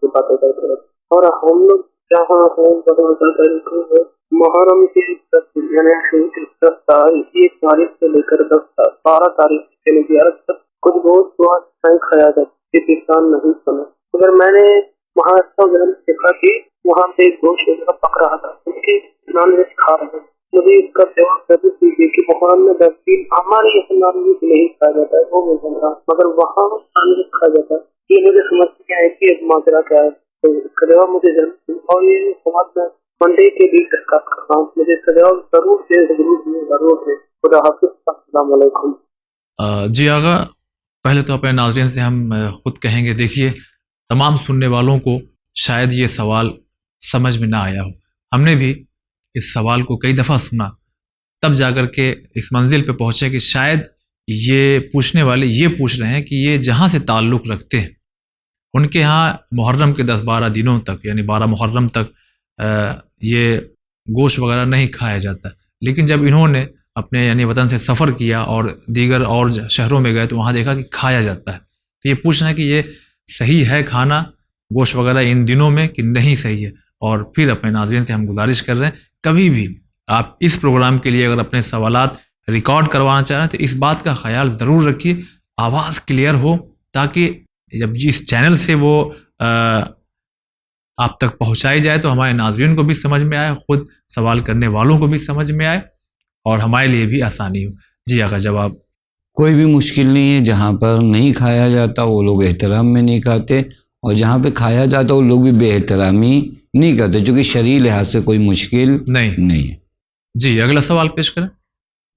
باتیں کرتے ہیں، اور ہم لوگ جہاں محرم کی یعنی 10 تاریخ 1 تاریخ سے لے کر 12 تاریخ کے لیے کچھ بہت کھایا جاتا ہے، کسان نہیں سنا، مگر میں نے وہاں دیکھا کہ وہاں پہ گوشت پک رہا تھا، ان کی نان ویج کھا رہے ہیں، مجھے اس کا جواب ضرور دیجیے کہ محرم میں 10 دن ہمارے یہاں نان ویج نہیں کھایا جاتا ہے، وہ میں جان رہا ہوں، مگر وہاں نان ویج کھایا جاتا ہے، یہ مجھے سمجھ کیا ہے کہ ماجرا کیا ہے، تو اس کا جواب مجھے ضرور، اور یہ سوال میں منڈے کے لیے درخواست کر رہا ہوں، مجھے اس کا جواب ضرور دے۔ خدا حافظ، السلام علیکم۔ جی آغا، پہلے تو اپنے ناظرین سے ہم خود کہیں گے، دیکھیے تمام سننے والوں کو شاید یہ سوال سمجھ میں نہ آیا ہو، ہم نے بھی اس سوال کو کئی دفعہ سنا، تب جا کر کے اس منزل پہ پہنچے کہ شاید یہ پوچھنے والے یہ پوچھ رہے ہیں کہ یہ جہاں سے تعلق رکھتے ہیں ان کے ہاں محرم کے 10-12 دنوں تک یعنی 12 محرم تک یہ گوشت وغیرہ نہیں کھایا جاتا، لیکن جب انہوں نے اپنے یعنی وطن سے سفر کیا اور دیگر اور شہروں میں گئے تو وہاں دیکھا کہ کھایا جاتا ہے، تو یہ پوچھنا ہے کہ یہ صحیح ہے کھانا گوشت وغیرہ ان دنوں میں کہ نہیں صحیح ہے۔ اور پھر اپنے ناظرین سے ہم گزارش کر رہے ہیں، کبھی بھی آپ اس پروگرام کے لیے اگر اپنے سوالات ریکارڈ کروانا چاہ رہے ہیں تو اس بات کا خیال ضرور رکھیے آواز کلیئر ہو، تاکہ جب جس چینل سے وہ آپ تک پہنچائی جائے تو ہمارے ناظرین کو بھی سمجھ میں آئے، خود سوال کرنے والوں کو بھی سمجھ میں آئے اور ہمارے لیے بھی آسانی ہو. جی آقا جواب. کوئی بھی مشکل نہیں ہے. جہاں پر نہیں کھایا جاتا وہ لوگ احترام میں نہیں کھاتے، اور جہاں پہ کھایا جاتا وہ لوگ بھی بے احترامی نہیں کرتے، چونکہ شرعی لحاظ سے کوئی مشکل نہیں ہے. جی اگلا سوال پیش کریں.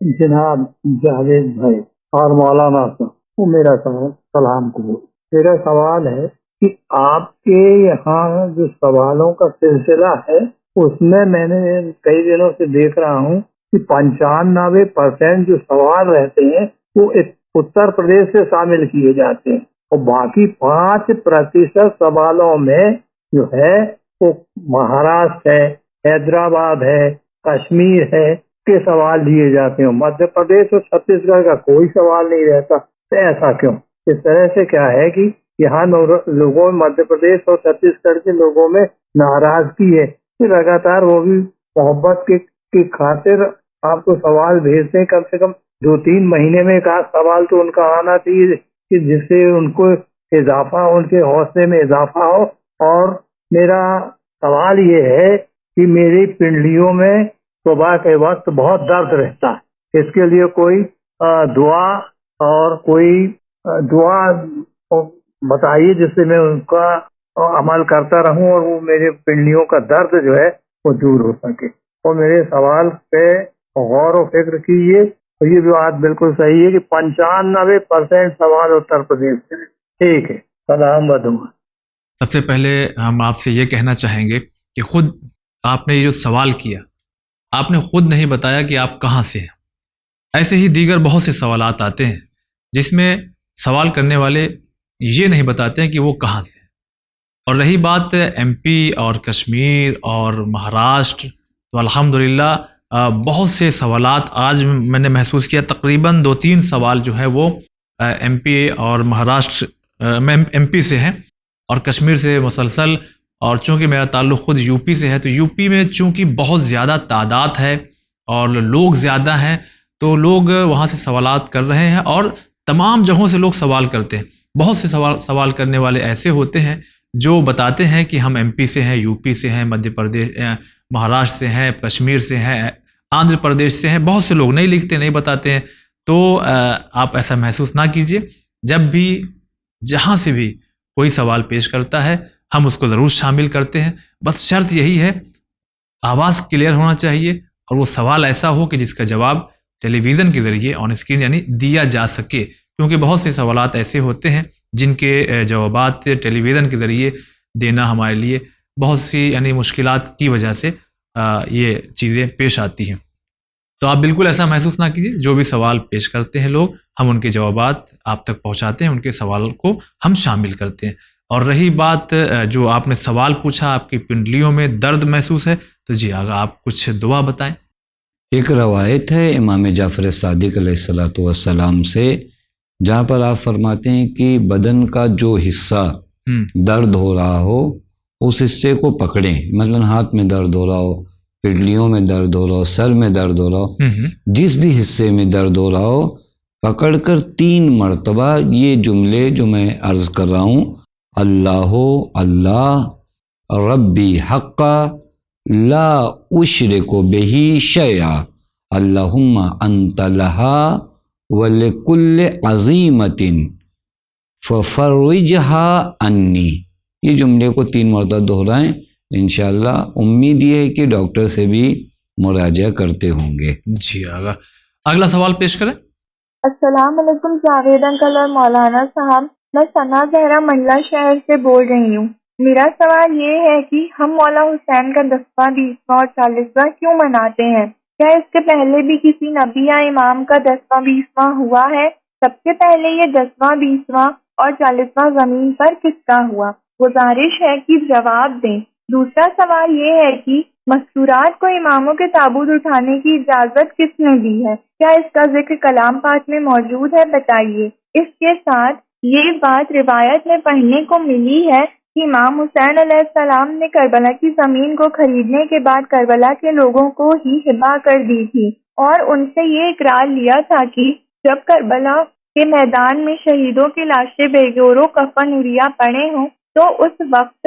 جناب جاوید بھائی اور مولانا صاحب، وہ میرا سلام قبول. میرا سوال ہے کہ آپ کے یہاں جو سوالوں کا سلسلہ ہے اس میں نے کئی دنوں سے دیکھ رہا ہوں کہ 95% جو سوال رہتے ہیں وہ اتر پردیش سے شامل کیے جاتے ہیں، اور باقی 5% سوالوں میں جو ہے وہ مہاراشٹر ہے، حیدرآباد ہے، کشمیر ہے کے سوال دیے جاتے ہیں. مدھیہ پردیش اور چھتیس گڑھ کا کوئی سوال نہیں رہتا. تو ایسا کیوں؟ اس طرح سے کیا ہے کہ یہاں لوگوں میں مدھیہ پردیش اور چھتیس گڑھ کے لوگوں میں ناراضگی ہے کہ لگاتار وہ بھی محبت کی خاطر آپ کو سوال بھیجتے ہیں. کم سے کم 2-3 مہینے میں ایک آدھ سوال تو ان کا آنا چاہیے کہ جس سے ان کو اضافہ، ان کے حوصلے میں اضافہ ہو. اور میرا سوال یہ ہے کہ میری پنڈلیوں میں صبح کے وقت بہت درد رہتا ہے. اس کے لیے کوئی دعا اور کوئی دعا بتائیے جس سے میں ان کا عمل کرتا رہوں اور وہ میرے پنڈلیوں کا درد جو ہے وہ دور ہو سکے. اور میرے سوال پہ غور و فکر کیجیے. اور یہ بھی بات بالکل صحیح ہے کہ 95% سوال اتر پردیش سے. ٹھیک ہے، سلام و دعا. سب سے پہلے ہم آپ سے یہ کہنا چاہیں گے کہ خود آپ نے یہ جو سوال کیا، آپ نے خود نہیں بتایا کہ آپ کہاں سے ہیں. ایسے ہی دیگر بہت سے سوالات آتے ہیں جس میں سوال کرنے والے یہ نہیں بتاتے ہیں کہ وہ کہاں سے ہیں. اور رہی بات ایم پی اور کشمیر اور مہاراشٹر، تو الحمدللہ بہت سے سوالات آج میں نے محسوس کیا، تقریباً 2-3 سوال جو ہے وہ ایم پی اور مہاراشٹر میں ایم پی سے ہیں اور کشمیر سے مسلسل. اور چونکہ میرا تعلق خود یو پی سے ہے تو یو پی میں چونکہ بہت زیادہ تعداد ہے اور لوگ زیادہ ہیں تو لوگ وہاں سے سوالات کر رہے ہیں اور تمام جگہوں سے لوگ سوال کرتے ہیں. بہت سے سوال کرنے والے ایسے ہوتے ہیں جو بتاتے ہیں کہ ہم ایم پی سے ہیں، یو پی سے ہیں، مدھیہ پردیش، مہاراشٹر سے ہیں، کشمیر سے ہیں، آندھرا پردیش سے ہیں. بہت سے لوگ نہیں لکھتے، نہیں بتاتے ہیں. تو آپ ایسا محسوس نہ کیجیے. جب بھی جہاں سے بھی کوئی سوال پیش کرتا ہے ہم اس کو ضرور شامل کرتے ہیں. بس شرط یہی ہے آواز کلیئر ہونا چاہیے اور وہ سوال ایسا ہو کہ جس کا جواب ٹیلی ویژن کے ذریعے آن اسکرین یعنی دیا جا سکے. کیونکہ بہت سے سوالات ایسے ہوتے ہیں جن کے جوابات ٹیلی ویژن کے ذریعے دینا ہمارے لیے بہت سی یعنی مشکلات کی وجہ سے یہ چیزیں پیش آتی ہیں. تو آپ بالکل ایسا محسوس نہ کیجیے. جو بھی سوال پیش کرتے ہیں لوگ، ہم ان کے جوابات آپ تک پہنچاتے ہیں، ان کے سوال کو ہم شامل کرتے ہیں. اور رہی بات جو آپ نے سوال پوچھا آپ کی پنڈلیوں میں درد محسوس ہے، تو جی آگا آپ کچھ دعا بتائیں. ایک روایت ہے امام جعفر صادق علیہ السلام سے، جہاں پر آپ فرماتے ہیں کہ بدن کا جو حصہ درد ہو رہا ہو اس حصے کو پکڑیں. مثلا ہاتھ میں درد ہو رہا ہو، پنڈلیوں میں درد ہو رہا ہو، سر میں درد ہو رہا ہو، جس بھی حصے میں درد ہو رہا ہو پکڑ کر 3 مرتبہ یہ جملے جو میں عرض کر رہا ہوں، اللہ اللہ ربی حقا لا اشرک بہی شیئا اللہم انت لہا ولکل عظیمت ففرجہا انی. یہ جملے کو 3 مرتبہ دہرائیں. انشاءاللہ امید یہ ہے کہ ڈاکٹر سے بھی مراجعہ کرتے ہوں گے. جی آگا اگلا سوال پیش کریں. السلام علیکم جاوید انکل اور مولانا صاحب، میں ثنا زہرا منڈلا شہر سے بول رہی ہوں. میرا سوال یہ ہے کہ ہم مولا حسین کا 10واں 20واں اور 40واں کیوں مناتے ہیں؟ کیا اس سے پہلے بھی کسی نبی یا امام کا 10واں 20واں ہوا ہے؟ سب سے پہلے یہ 10واں 20واں اور 40واں زمین پر کس کا ہوا؟ گزارش ہے کہ جواب دیں. دوسرا سوال یہ ہے کہ مستورات کو اماموں کے تابوت اٹھانے کی اجازت کس نے دی ہے؟ کیا اس کا ذکر کلام پاک میں موجود ہے؟ بتائیے. اس کے ساتھ یہ بات روایت میں پڑھنے کو ملی ہے کہ امام حسین علیہ السلام نے کربلا کی زمین کو خریدنے کے بعد کربلا کے لوگوں کو ہی ہبا کر دی تھی اور ان سے یہ اقرار لیا تھا کہ جب کربلا کے میدان میں شہیدوں کی لاشیں بے جور و کفن عریاں پڑے ہوں تو اس وقت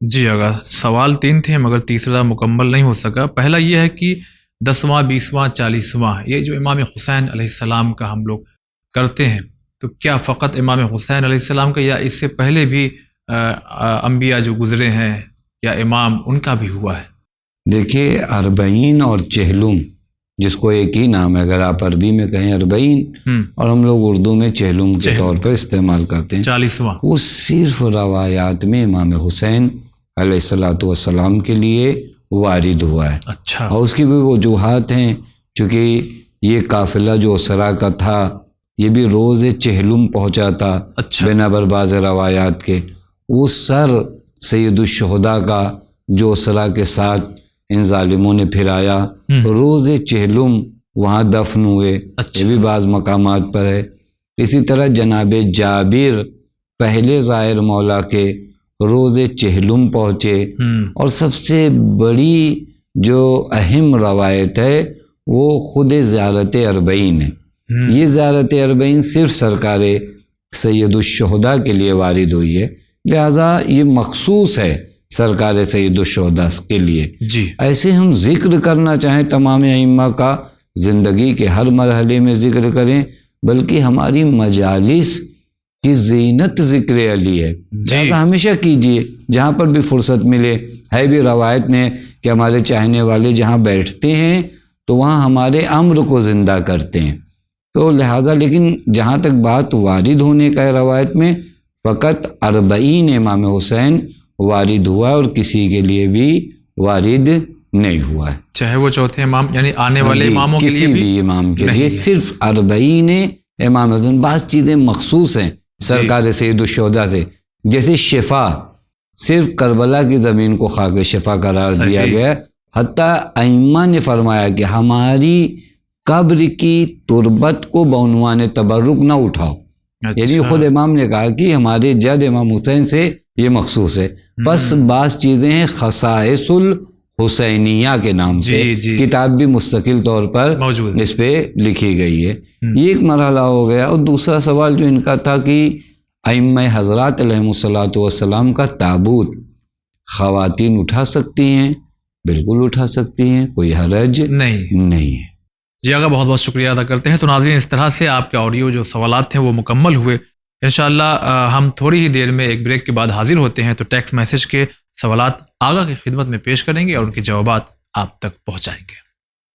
جی آگا سوال 3 تھے مگر تیسرا مکمل نہیں ہو سکا. پہلا یہ ہے کہ 10واں 20واں 40واں یہ جو امام حسین علیہ السلام کا ہم لوگ کرتے ہیں تو کیا فقط امام حسین علیہ السلام کا یا اس سے پہلے بھی انبیاء جو گزرے ہیں یا امام ان کا بھی ہوا ہے؟ دیکھیے 40 اور چہلم جس کو ایک ہی نام ہے، اگر آپ عربی میں کہیں 40 اور ہم لوگ اردو میں چہلم کے طور پر استعمال کرتے ہیں 40واں، وہ صرف روایات میں امام حسین علیہ السلام کے لیے وارد ہوا ہے. اچھا. اور اس کی بھی وجوہات ہیں، چونکہ یہ قافلہ جو اسرا کا تھا یہ بھی روز چہلم پہنچا تھا. اچھا. بنا بر بعض روایات کے وہ سر سید الشہداء کا جو اسرا کے ساتھ ان ظالموں نے پھرایا روز چہلم وہاں دفن ہوئے. یہ بھی بعض مقامات پر ہے. اسی طرح جناب جابر پہلے زائر مولا کے روز چہلم پہنچے. اور سب سے بڑی جو اہم روایت ہے وہ خود زیارت 40 ہے. یہ زیارت 40 صرف سرکار سید الشہداء کے لیے وارد ہوئی ہے، لہذا یہ مخصوص ہے سرکار سید الشہداء کے لیے. جی ایسے ہم ذکر کرنا چاہیں تمام ائمہ کا، زندگی کے ہر مرحلے میں ذکر کریں، بلکہ ہماری مجالس کی زینت ذکر علی ہے. لہذا ہمیشہ کیجئے جہاں پر بھی فرصت ملے. ہے بھی روایت میں کہ ہمارے چاہنے والے جہاں بیٹھتے ہیں تو وہاں ہمارے امر کو زندہ کرتے ہیں. تو لہذا لیکن جہاں تک بات وارد ہونے کا ہے روایت میں، فقط 40 امام حسین وارد ہوا اور کسی کے لیے بھی وارد نہیں ہوا ہے، چاہے وہ چوتھے امام یعنی آنے والے اماموں کے لیے کسی بھی امام کے لیے صرف 40 امام حسین. بعض چیزیں مخصوص ہیں سرکار سید الشہداء سے، جیسے شفا صرف کربلا کی زمین کو خاک شفا قرار دیا گیا. حتیٰ ائمہ نے فرمایا کہ ہماری قبر کی تربت کو بعنوان تبرک نہ اٹھاؤ. یعنی خود امام نے کہا کہ ہمارے جد امام حسین سے یہ مخصوص ہے. بس بعض چیزیں ہیں خصائص الحسینیہ کے نام سے، کتاب بھی مستقل طور پر اس پہ لکھی گئی ہے. یہ ایک مرحلہ ہو گیا. اور دوسرا سوال جو ان کا تھا کہ ائمہ حضرات علیہم الصلاۃ کا تابوت خواتین اٹھا سکتی ہیں؟ بالکل اٹھا سکتی ہیں، کوئی حرج نہیں ہے. جی آگا بہت بہت شکریہ ادا کرتے ہیں. تو ناظرین اس طرح سے آپ کے آڈیو جو سوالات تھے وہ مکمل ہوئے. انشاءاللہ ہم تھوڑی ہی دیر میں ایک بریک کے بعد حاضر ہوتے ہیں تو ٹیکسٹ میسج کے سوالات آگا کی خدمت میں پیش کریں گے اور ان کے جوابات آپ تک پہنچائیں گے.